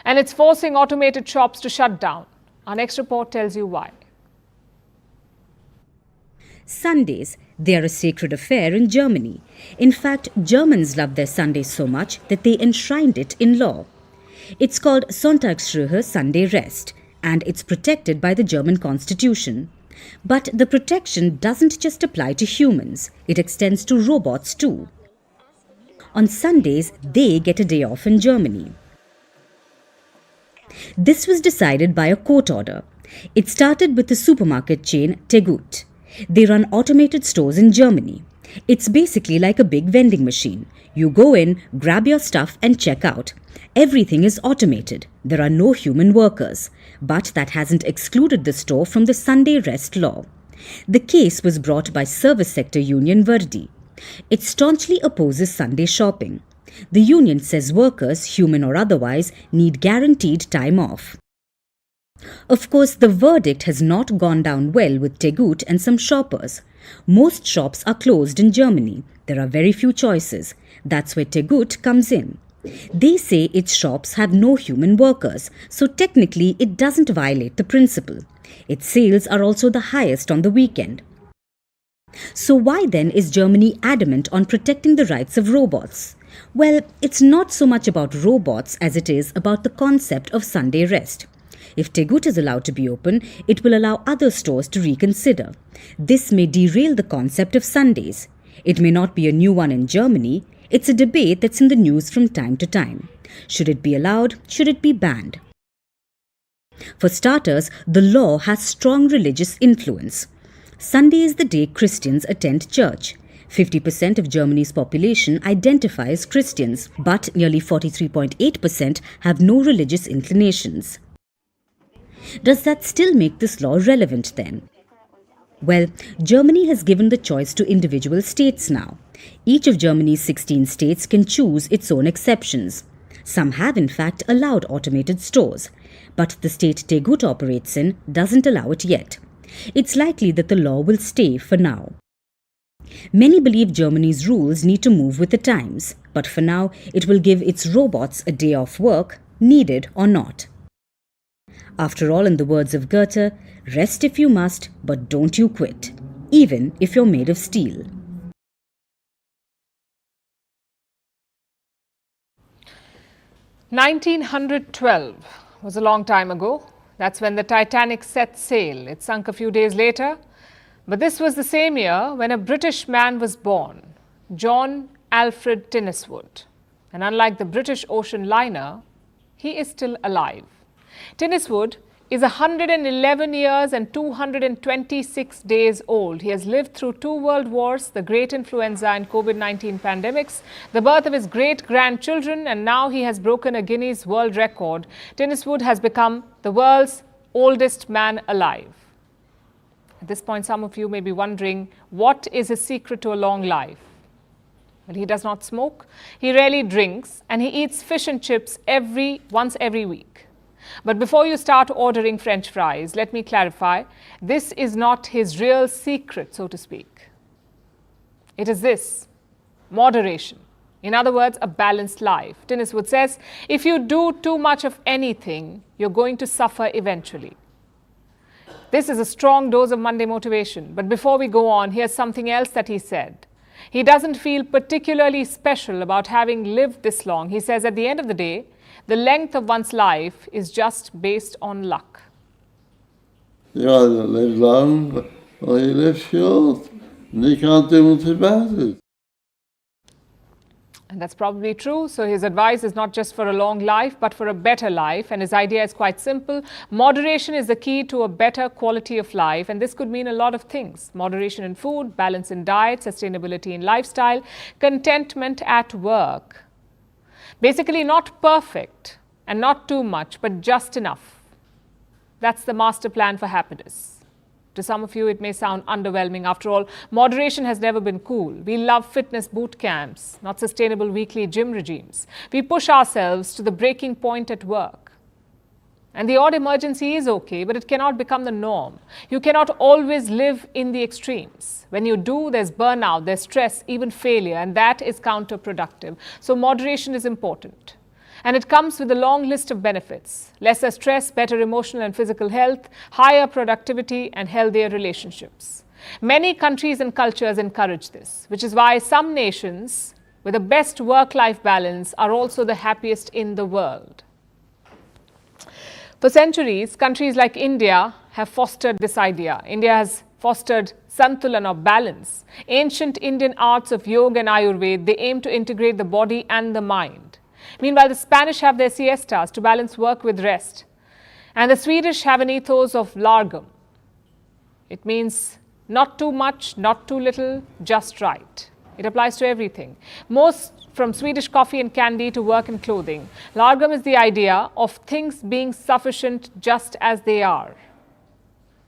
And it's forcing automated shops to shut down. Our next report tells you why. Sundays, they are a sacred affair in Germany. In fact, Germans love their Sundays so much that they enshrined it in law. It's called Sonntagsruhe, Sunday rest, and it's protected by the German constitution. But the protection doesn't just apply to humans, it extends to robots too. On Sundays, they get a day off in Germany. This was decided by a court order. It started with the supermarket chain Tegut. They run automated stores in Germany. It's basically like a big vending machine. You go in, grab your stuff and check out. Everything is automated. There are no human workers. But that hasn't excluded the store from the Sunday rest law. The case was brought by service sector union Verdi. It staunchly opposes Sunday shopping. The union says workers, human or otherwise, need guaranteed time off. Of course, the verdict has not gone down well with Tegut and some shoppers. Most shops are closed in Germany. There are very few choices. That's where Tegut comes in. They say its shops have no human workers, so technically it doesn't violate the principle. Its sales are also the highest on the weekend. So why then is Germany adamant on protecting the rights of robots? Well, it's not so much about robots as it is about the concept of Sunday rest. If Tegut is allowed to be open, it will allow other stores to reconsider. This may derail the concept of Sundays. It may not be a new one in Germany. It's a debate that's in the news from time to time. Should it be allowed? Should it be banned? For starters, the law has strong religious influence. Sunday is the day Christians attend church. 50% of Germany's population identify as Christians, but nearly 43.8% have no religious inclinations. Does that still make this law relevant then? Well, Germany has given the choice to individual states now. Each of Germany's 16 states can choose its own exceptions. Some have in fact allowed automated stores, but the state Tegut operates in doesn't allow it yet. It's likely that the law will stay for now. Many believe Germany's rules need to move with the times, but for now it will give its robots a day off work, needed or not. After all, in the words of Goethe, rest if you must, but don't you quit, even if you're made of steel. "1912 was a long time ago. That's when the Titanic set sail. It sunk a few days later. But this was the same year when a British man was born, John Alfred Tinniswood. And unlike the British ocean liner, he is still alive. Tinniswood is 111 years and 226 days old. He has lived through 2 world wars, the great influenza and COVID-19 pandemics, the birth of his great-grandchildren, and now he has broken a Guinness World Record. Tinniswood has become the world's oldest man alive. At this point, some of you may be wondering, what is his secret to a long life? Well, he does not smoke, he rarely drinks, and he eats fish and chips once every week. But before you start ordering French fries, let me clarify, this is not his real secret, so to speak. It is this: moderation. In other words, a balanced life. Tinniswood says, if you do too much of anything, you're going to suffer eventually. This is a strong dose of Monday motivation. But before we go on, here's something else that he said. He doesn't feel particularly special about having lived this long. He says at the end of the day, the length of one's life is just based on luck. You either live long or you live short, and you can't do much about it. And that's probably true. So his advice is not just for a long life, but for a better life. And his idea is quite simple. Moderation is the key to a better quality of life. And this could mean a lot of things: moderation in food, balance in diet, sustainability in lifestyle, contentment at work. Basically, not perfect and not too much, but just enough. That's the master plan for happiness. To some of you, it may sound underwhelming. After all, moderation has never been cool. We love fitness boot camps, not sustainable weekly gym regimes. We push ourselves to the breaking point at work. And the odd emergency is okay, but it cannot become the norm. You cannot always live in the extremes. When you do, there's burnout, there's stress, even failure, and that is counterproductive. So moderation is important. And it comes with a long list of benefits: lesser stress, better emotional and physical health, higher productivity, and healthier relationships. Many countries and cultures encourage this, which is why some nations with the best work-life balance are also the happiest in the world. For centuries, countries like India have fostered this idea. India has fostered santulan, or balance. Ancient Indian arts of yoga and Ayurveda, they aim to integrate the body and the mind. Meanwhile, the Spanish have their siestas to balance work with rest. And the Swedish have an ethos of lagom. It means not too much, not too little, just right. It applies to everything. Most, from Swedish coffee and candy to work and clothing. Lagom is the idea of things being sufficient just as they are,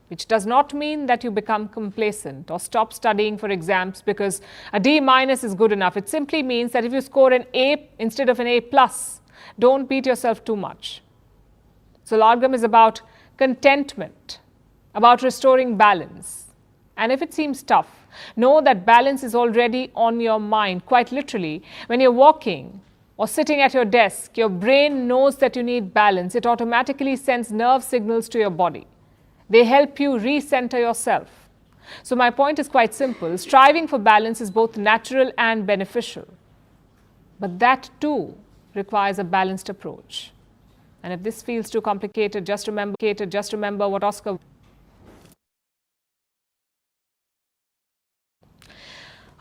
which does not mean that you become complacent or stop studying for exams because a D- is good enough. It simply means that if you score an A instead of an A+, don't beat yourself too much. So lagom is about contentment, about restoring balance. And if it seems tough, know that balance is already on your mind. Quite literally, when you're walking or sitting at your desk, your brain knows that you need balance. It automatically sends nerve signals to your body. They help you recenter yourself. So my point is quite simple. Striving for balance is both natural and beneficial. But that too requires a balanced approach. And if this feels too complicated, just remember what Oscar...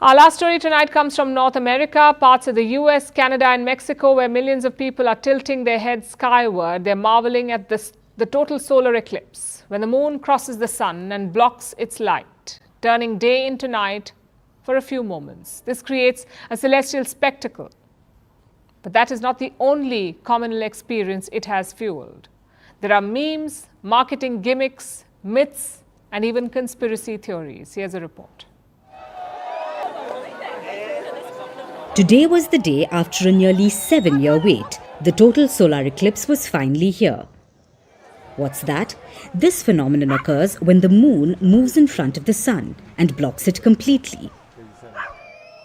Our last story tonight comes from North America, parts of the US, Canada and Mexico, where millions of people are tilting their heads skyward. They're marveling at the total solar eclipse, when the moon crosses the sun and blocks its light, turning day into night for a few moments. This creates a celestial spectacle. But that is not the only communal experience it has fueled. There are memes, marketing gimmicks, myths, and even conspiracy theories. Here's a report. Today was the day after a nearly 7-year wait. The total solar eclipse was finally here. What's that? This phenomenon occurs when the moon moves in front of the sun and blocks it completely.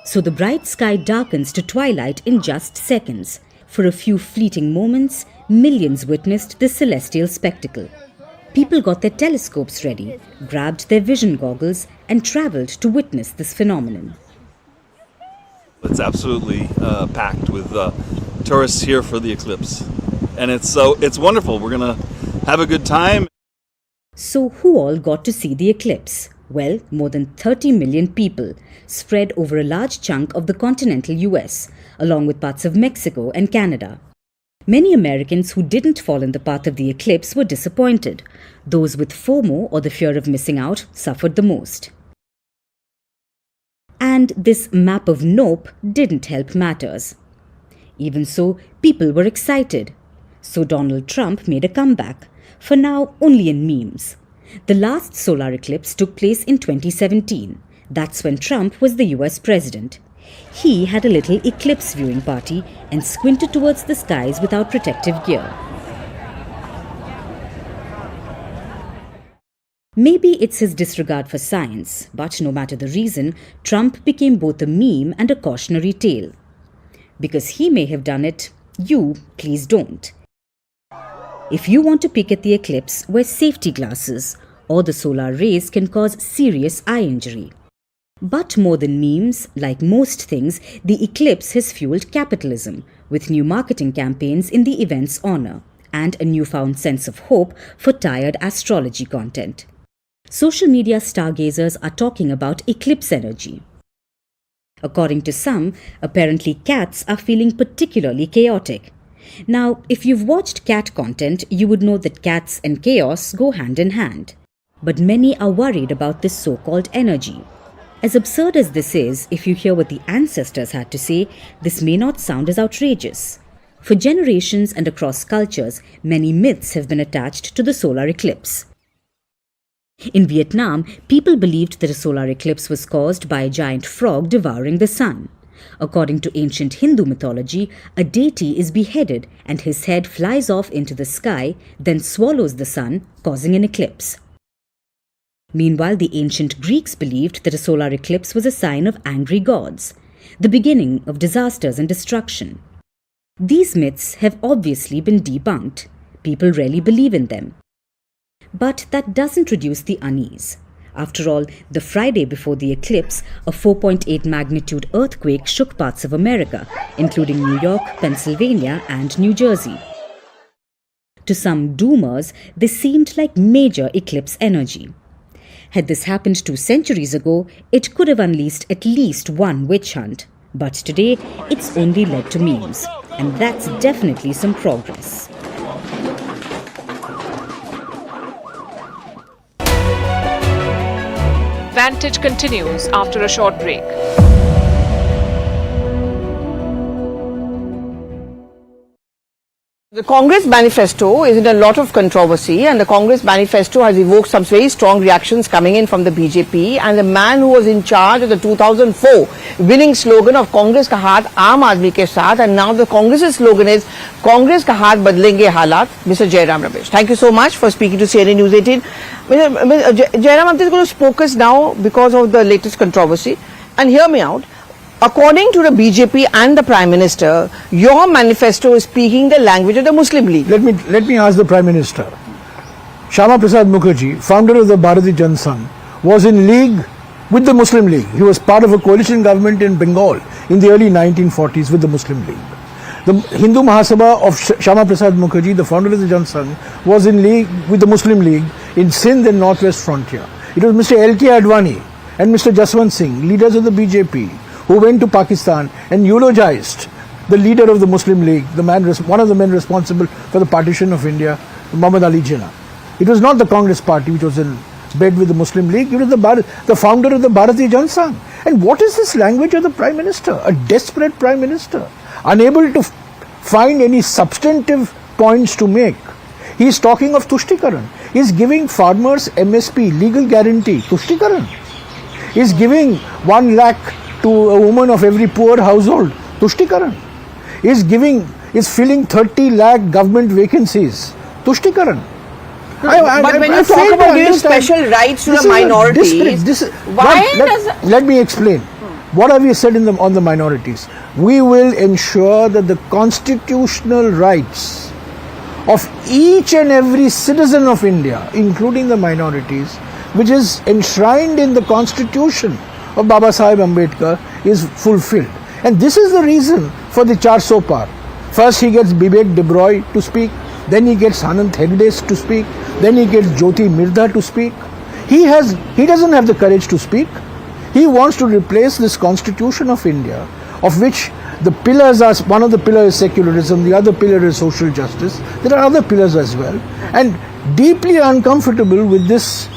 So the bright sky darkens to twilight in just seconds. For a few fleeting moments, millions witnessed this celestial spectacle. People got their telescopes ready, grabbed their vision goggles, and traveled to witness this phenomenon. It's absolutely packed with tourists here for the eclipse. And it's wonderful. We're going to have a good time. So who all got to see the eclipse? Well, more than 30 million people, spread over a large chunk of the continental US, along with parts of Mexico and Canada. Many Americans who didn't fall in the path of the eclipse were disappointed. Those with FOMO, or the fear of missing out, suffered the most. And this map of nope didn't help matters. Even so, people were excited. So Donald Trump made a comeback, for now only in memes. The last solar eclipse took place in 2017. That's when Trump was the US president. He had a little eclipse viewing party and squinted towards the skies without protective gear. Maybe it's his disregard for science, but no matter the reason, Trump became both a meme and a cautionary tale. Because he may have done it, you please don't. If you want to peek at the eclipse, wear safety glasses, or the solar rays can cause serious eye injury. But more than memes, like most things, the eclipse has fueled capitalism, with new marketing campaigns in the event's honor, and a newfound sense of hope for tired astrology content. Social media stargazers are talking about eclipse energy. According to some, apparently cats are feeling particularly chaotic. Now, if you've watched cat content, you would know that cats and chaos go hand in hand. But many are worried about this so-called energy. As absurd as this is, if you hear what the ancestors had to say, this may not sound as outrageous. For generations and across cultures, many myths have been attached to the solar eclipse. In Vietnam, people believed that a solar eclipse was caused by a giant frog devouring the sun. According to ancient Hindu mythology, a deity is beheaded and his head flies off into the sky, then swallows the sun, causing an eclipse. Meanwhile, the ancient Greeks believed that a solar eclipse was a sign of angry gods, the beginning of disasters and destruction. These myths have obviously been debunked. People rarely believe in them. But that doesn't reduce the unease. After all, the Friday before the eclipse, a 4.8 magnitude earthquake shook parts of America, including New York, Pennsylvania, and New Jersey. To some doomers, this seemed like major eclipse energy. Had this happened 2 centuries ago, it could have unleashed at least one witch hunt. But today, it's only led to memes. And that's definitely some progress. Vantage continues after a short break. The Congress manifesto is in a lot of controversy, and the Congress manifesto has evoked some very strong reactions coming in from the BJP, and the man who was in charge of the 2004 winning slogan of Congress ka haath aam aadmi ke saath, and now the Congress's slogan is Congress ka haath badlenge halat, Mr. Jairam Ramesh. Thank you so much for speaking to CNN News 18. Jairam, I'm just going to focus now because of the latest controversy, and hear me out. According to the BJP and the Prime Minister, your manifesto is speaking the language of the Muslim League. Let me ask the Prime Minister. Sharma Mukherjee, founder of the Bharatiya Janata Sangh, was in league with the Muslim League. He was part of a coalition government in Bengal in the early 1940s with the Muslim League. The Hindu Mahasabha of Sharma Mukherjee, the founder of the Janata Sangh, was in league with the Muslim League in Sindh and Northwest Frontier. It was Mr. L.K. Advani and Mr. Jaswant Singh, leaders of the BJP, who went to Pakistan and eulogized the leader of the Muslim League, one of the men responsible for the partition of India, Muhammad Ali Jinnah. It was not the Congress party which was in bed with the Muslim League, it was the founder of the Bharatiya Janata Sangh. And what is this language of the Prime Minister? A desperate Prime Minister, unable to find any substantive points to make. He is talking of Tushtikaran. He is giving farmers MSP, legal guarantee, Tushtikaran. He is giving 1 lakh to a woman of every poor household, Tushtikaran. Is filling 30 lakh government vacancies, Tushtikaran. But when you talk about giving special rights to the minorities, let me explain. What have we said on the minorities? We will ensure that the constitutional rights of each and every citizen of India, including the minorities, which is enshrined in the Constitution of Baba Sahib Ambedkar, is fulfilled. And this is the reason for the Char Sopar. First he gets Bibek Debroy to speak, then he gets Anand Hegde to speak, then he gets Jyoti Mirda to speak. He doesn't have the courage to speak. He wants to replace this Constitution of India, of which the pillars are, one of the pillars is secularism, the other pillar is social justice. There are other pillars as well. And deeply uncomfortable with this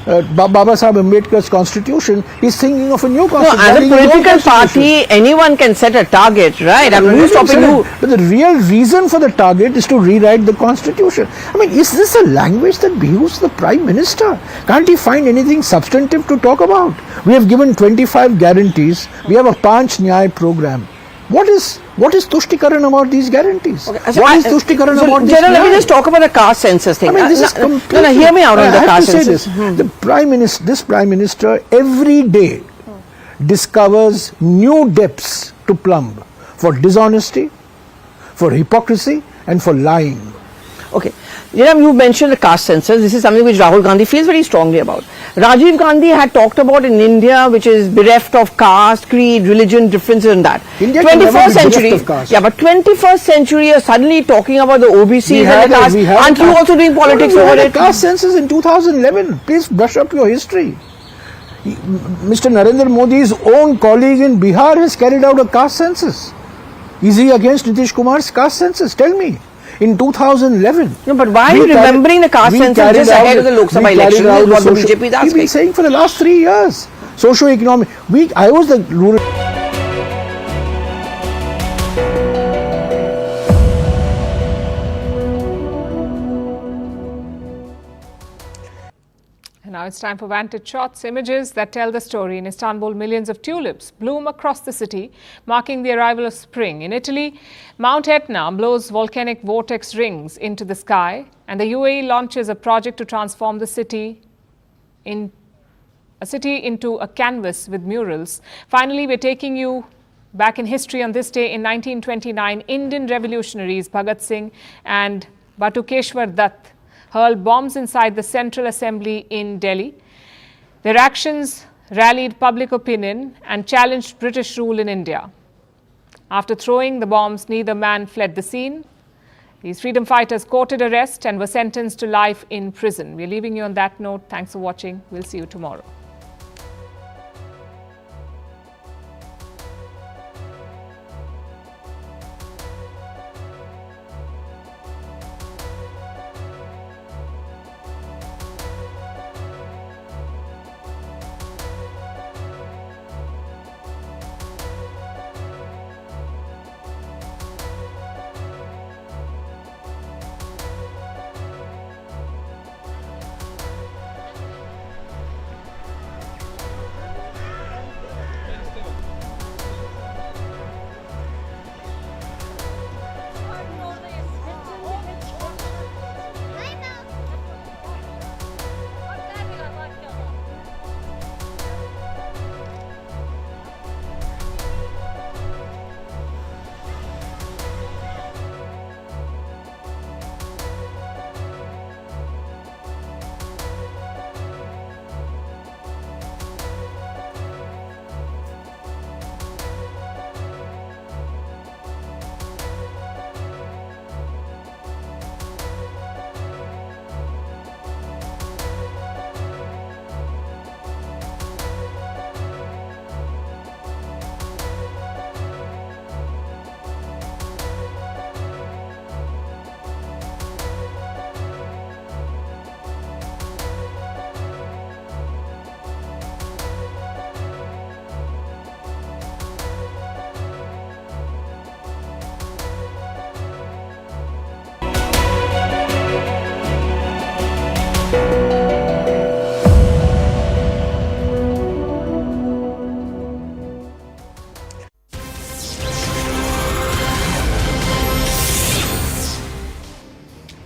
Baba Sahib Ambedkar's constitution, he's thinking of a new constitution. No, as a political party, anyone can set a target, right? I mean, who's stopping you? But the real reason for the target is to rewrite the constitution. I mean, is this a language that behooves the Prime Minister? Can't he find anything substantive to talk about? We have given 25 guarantees. We have a Panch Nyay program. What is Tushtikarana about these guarantees? Okay, What is Tushtikarana about this? General, let me just talk about the caste census thing. I mean, this is completely... No, hear me out on the caste census. This Prime Minister every day discovers new depths to plumb for dishonesty, for hypocrisy and for lying. Okay. You mentioned the caste census. This is something which Rahul Gandhi feels very strongly about. Rajiv Gandhi had talked about in India, which is bereft of caste, creed, religion, differences and that. India 21st century, yeah, but 21st century you're suddenly talking about the OBCs and the caste. Aren't you also doing politics over it? Caste census in 2011. Please brush up your history. Mr. Narendra Modi's own colleague in Bihar has carried out a caste census. Is he against Nitish Kumar's caste census? Tell me. In 2011. No, but why are you remembering the caste census just ahead of the Lok Sabha election? Is what the BJP is asking. We've been saying for the last 3 years. Socio-economic. I was the rural... And now it's time for Vantage shots, images that tell the story. In Istanbul, millions of tulips bloom across the city, marking the arrival of spring. In Italy, Mount Etna blows volcanic vortex rings into the sky, and the UAE launches a project to transform the city into a canvas with murals. Finally, we're taking you back in history on this day in 1929. Indian revolutionaries Bhagat Singh and Batukeshwar Dutt hurled bombs inside the Central Assembly in Delhi. Their actions rallied public opinion and challenged British rule in India. After throwing the bombs, neither man fled the scene. These freedom fighters courted arrest and were sentenced to life in prison. We're leaving you on that note. Thanks for watching. We'll see you tomorrow.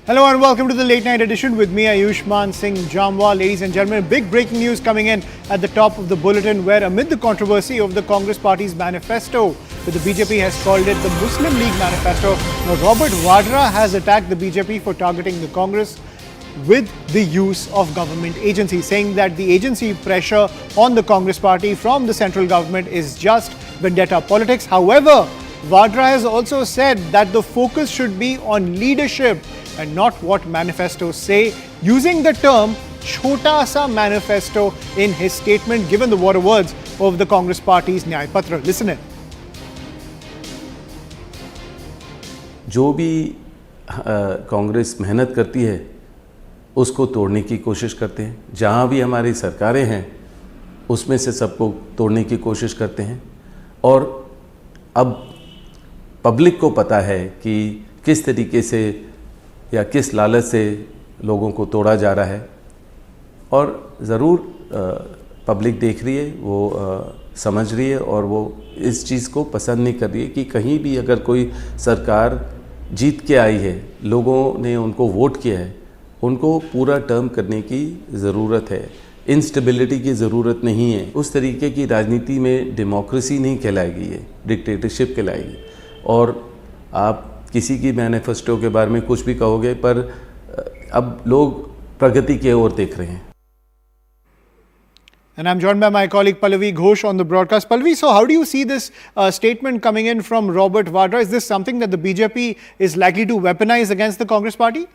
Hello and welcome to the late night edition with me, Ayushman Singh Jamwa. Ladies and gentlemen, big breaking news coming in at the top of the bulletin, where amid the controversy of the Congress party's manifesto, that the BJP has called it the Muslim League manifesto, now Robert Vadra has attacked the BJP for targeting the Congress with the use of government agencies, saying that the agency pressure on the Congress party from the central government is just vendetta politics. However, Vadra has also said that the focus should be on leadership and not what manifestos say, using the term Chhota Sa Manifesto in his statement, given the water words of the Congress party's Nyay Patra. Listen in. जो भी कांग्रेस मेहनत करती है उसको तोड़ने की कोशिश करते हैं, जहाँ भी हमारी सरकारें हैं उसमें से सबको तोड़ने की कोशिश करते हैं। और अब पब्लिक को पता है कि किस तरीके से या किस लालच से लोगों को तोड़ा जा रहा है, और ज़रूर पब्लिक देख रही है, वो समझ रही है और वो इस चीज़ को पसंद नहीं कर रही है कि कहीं भी अगर कोई सरकार जीत के आई है, लोगों ने उनको वोट किया है, उनको पूरा टर्म करने की ज़रूरत है, इंस्टेबिलिटी की ज़रूरत नहीं है। उस तरीके की राजनीति में डेमोक्रेसी नहीं कहलाएगी, ये डिक्टेटरशिप कहलाएगी। और आप किसी की मैनिफेस्टो के बारे में कुछ भी कहोगे, पर अब लोग प्रगति की ओर देख रहे हैं। And I'm joined by my colleague Pallavi Ghosh on the broadcast. Pallavi, so how do you see this statement coming in from Robert Vadra? Is this something that the BJP is likely to weaponize against the Congress party?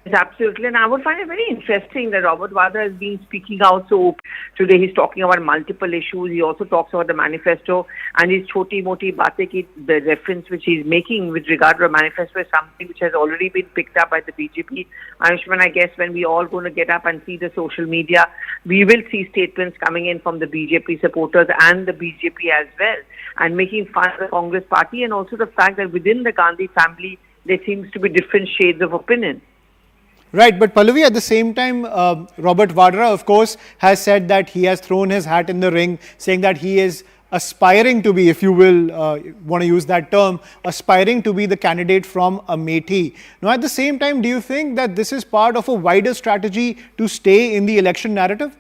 Yes, absolutely, and I would find it very interesting that Robert Vadra has been speaking out. So today he's talking about multiple issues. He also talks about the manifesto, and his choti moti baate ki the reference which he's making with regard to the manifesto is something which has already been picked up by the BJP. Ayushman, I guess when we all going to get up and see the social media, we will see statements coming in from the BJP supporters and the BJP as well, and making fun of the Congress party, and also the fact that within the Gandhi family there seems to be different shades of opinion. Right, but Pallavi, at the same time, Robert Vadra, of course, has said that he has thrown his hat in the ring, saying that he is aspiring to be, if you will want to use that term, aspiring to be the candidate from Amethi. Now, at the same time, do you think that this is part of a wider strategy to stay in the election narrative?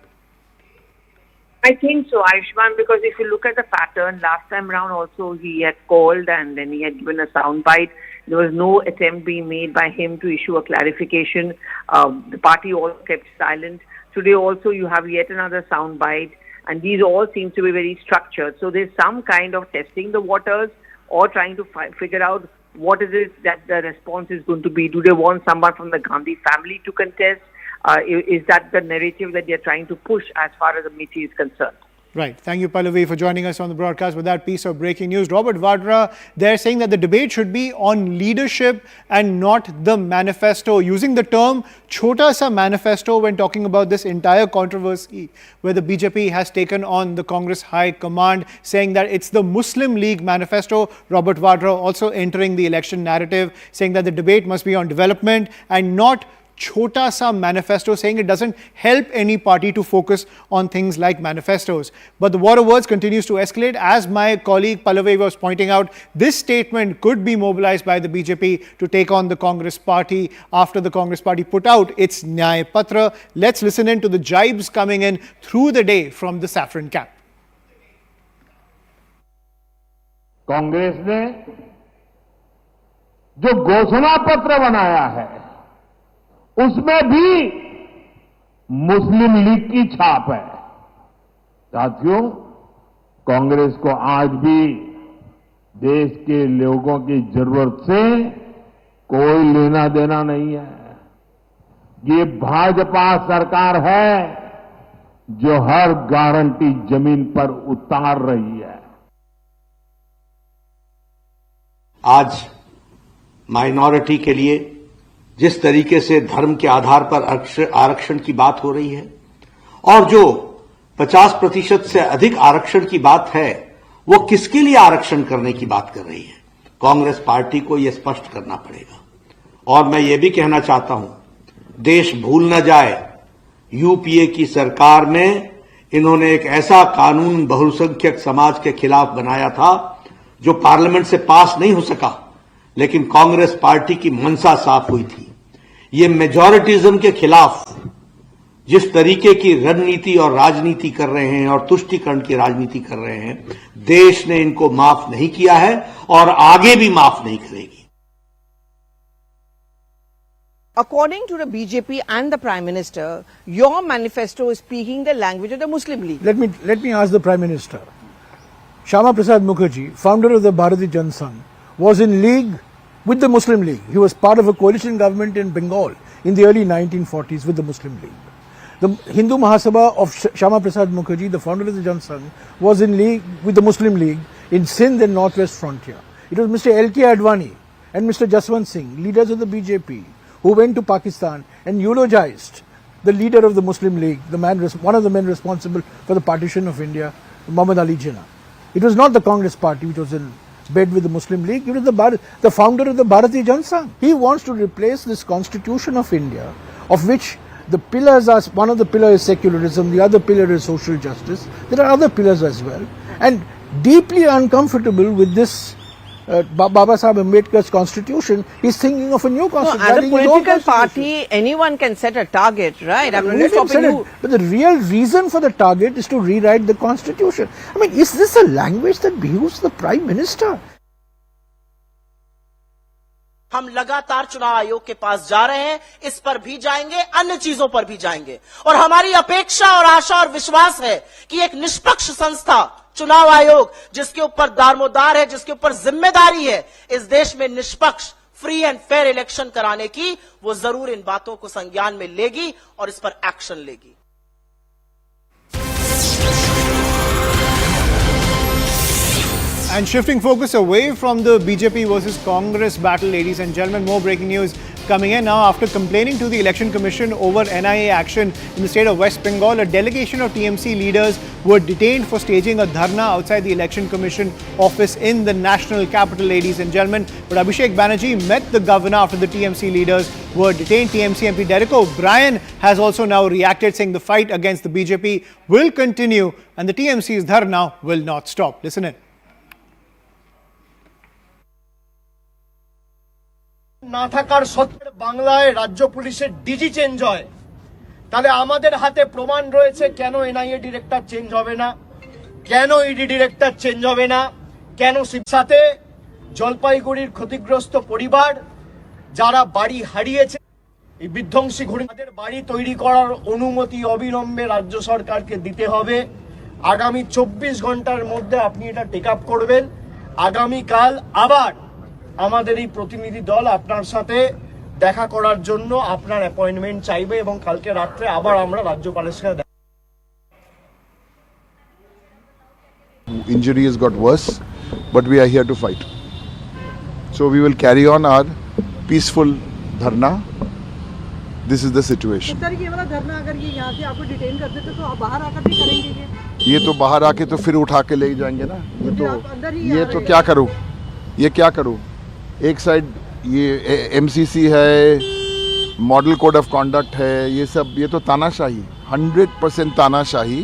I think so, Ayushman, because if you look at the pattern, last time around also he had called and then he had given a soundbite. There was no attempt being made by him to issue a clarification. The party also kept silent. Today also you have yet another soundbite, and these all seem to be very structured. So there's some kind of testing the waters or trying to figure out what is it that the response is going to be. Do they want someone from the Gandhi family to contest? Is that the narrative that they're trying to push as far as Amethi is concerned? Right. Thank you, Pallavi, for joining us on the broadcast with that piece of breaking news. Robert Vadra, they're saying that the debate should be on leadership and not the manifesto, using the term chota sa manifesto when talking about this entire controversy where the BJP has taken on the Congress High Command, saying that it's the Muslim League manifesto. Robert Vadra also entering the election narrative, saying that the debate must be on development and not chota sa manifesto, saying it doesn't help any party to focus on things like manifestos. But the war of words continues to escalate. As my colleague Pallavi was pointing out, this statement could be mobilized by the BJP to take on the Congress party after the Congress party put out its Nyay Patra. Let's listen in to the jibes coming in through the day from the saffron camp. Congress ने जो घोषणा पत्र बनाया है उसमें भी मुस्लिम league की छाप है। साथियों, कांग्रेस को आज भी देश के लोगों की जरूरत से कोई लेना देना नहीं है। ये भाजपा सरकार है जो हर गारंटी जमीन पर उतार रही है। आज माइनॉरिटी के लिए जिस तरीके से धर्म के आधार पर आरक्षण की बात हो रही है और जो 50% से अधिक आरक्षण की बात है, वो किसके लिए आरक्षण करने की बात कर रही है? कांग्रेस पार्टी को यह स्पष्ट करना पड़ेगा। और मैं ये भी कहना चाहता हूं, देश भूल न जाए, यूपीए की सरकार में इन्होंने एक ऐसा कानून बहुसंख्यक समाज के खिलाफ बनाया था जो पार्लियामेंट से पास नहीं हो सका, लेकिन कांग्रेस पार्टी की मंशा साफ हुई थी। ये मेजॉरिटिज्म के खिलाफ जिस तरीके की रणनीति और राजनीति कर रहे हैं और तुष्टीकरण की राजनीति कर रहे हैं, देश ने इनको माफ नहीं किया है और आगे भी माफ नहीं करेगी। According to the BJP and the Prime Minister, your manifesto is speaking the language of the Muslim League. Let me ask the Prime Minister. Sharma Prasad Mukherjee, founder of the Bharatiya Janata Sangh, was in league with the Muslim League. He was part of a coalition government in Bengal in the early 1940s with the Muslim League. The Hindu Mahasabha of Sharma Prasad Mukherjee, the founder of the Janata Sangh, was in league with the Muslim League in Sindh and Northwest Frontier. It was Mr. L.K. Advani and Mr. Jaswant Singh, leaders of the BJP, who went to Pakistan and eulogized the leader of the Muslim League, one of the men responsible for the partition of India, Muhammad Ali Jinnah. It was not the Congress party which was in bed with the Muslim League. It was the founder of the Bharatiya Janata Sangh. He wants to replace this constitution of India, of which the pillars are, one of the pillars is secularism, the other pillar is social justice. There are other pillars as well. And deeply uncomfortable with this Baba Sahib Ambedkar's constitution, is thinking of a new constitution. No, as a political party, anyone can set a target, right? I'm not stopping you. But the real reason for the target is to rewrite the constitution. I mean, is this a language that behooves the Prime Minister? हम लगातार चुनाव आयोग के पास जा रहे हैं, इस पर भी जाएंगे, अन्य चीजों पर भी जाएंगे और हमारी अपेक्षा और आशा और विश्वास है कि एक निष्पक्ष संस्था चुनाव आयोग जिसके ऊपर दारोमदार है, जिसके ऊपर जिम्मेदारी है इस देश में निष्पक्ष फ्री एंड फेयर इलेक्शन कराने की, वो जरूर इन बातों को संज्ञान में लेगी और इस पर एक्शन लेगी. And shifting focus away from the BJP versus Congress battle, ladies and gentlemen, more breaking news coming in now. After complaining to the Election Commission over NIA action in the state of West Bengal, a delegation of TMC leaders were detained for staging a dharna outside the Election Commission office in the national capital, ladies and gentlemen. But Abhishek Banerjee met the governor after the TMC leaders were detained. TMC MP Derek O'Brien has also now reacted, saying the fight against the BJP will continue and the TMC's dharna will not stop. Listen in. না থাকার সত্ত্বেও বাংলায় রাজ্য পুলিশের DG change হয়, তাহলে আমাদের হাতে প্রমাণ রয়েছে কেন এনআইএ ডিরেক্টর চেঞ্জ হবে না, কেন ইডি ডিরেক্টর চেঞ্জ হবে না, কেন সাথে জলপাইগুড়ির ক্ষতিগ্রস্ত পরিবার যারা বাড়ি হারিয়েছে এই বিধ্বংসী ঘূর্ণিঝড়ের বাড়ি তৈরি করার অনুমতি অবিলম্বে রাজ্য সরকারকে দিতে হবে। আগামী 24 ঘন্টার মধ্যে আপনি এটা টেক আপ করবেন। আগামী কাল আবার আমাদের এই প্রতিনিধি দল আপনার সাথে দেখা করার জন্য আপনার অ্যাপয়েন্টমেন্ট চাইবে এবং কালকে রাতে আবার আমরা রাজ্যপালের সাথে Injury has got worse, but we are here to fight. So we will carry on our peaceful dharna. This is the situation. Sir ये वाला धरना अगर ये यहाँ से आपको डिटेन कर देते तो आप बाहर आकर भी करेंगे ये तो बाहर आके तो फिर उठा के ले जाएंगे ना। ये तो क्या करूँ, ये क्या करूँ? एक साइड ये एमसीसी है, मॉडल कोड ऑफ कॉन्डक्ट है, ये सब, ये तो तानाशाही, 100% तानाशाही.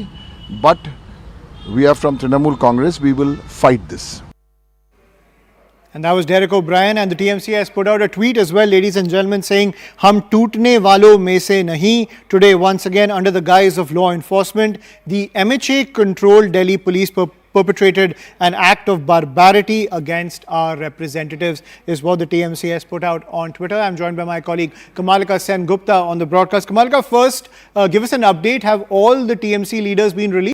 But we are from Trinamool Congress, we will fight this. And that was Derek O'Brien, and the TMC has put out a tweet as well, ladies and gentlemen, saying, "Hum tootne walon mein se nahi." Today, once again, under the guise of law enforcement, the MHA-controlled Delhi police perpetrated an act of barbarity against our representatives, is what the TMC has put out on Twitter. I'm joined by my colleague Kamalika Sen Gupta on the broadcast. Kamalika, first, give us an update. Have all the TMC leaders been released?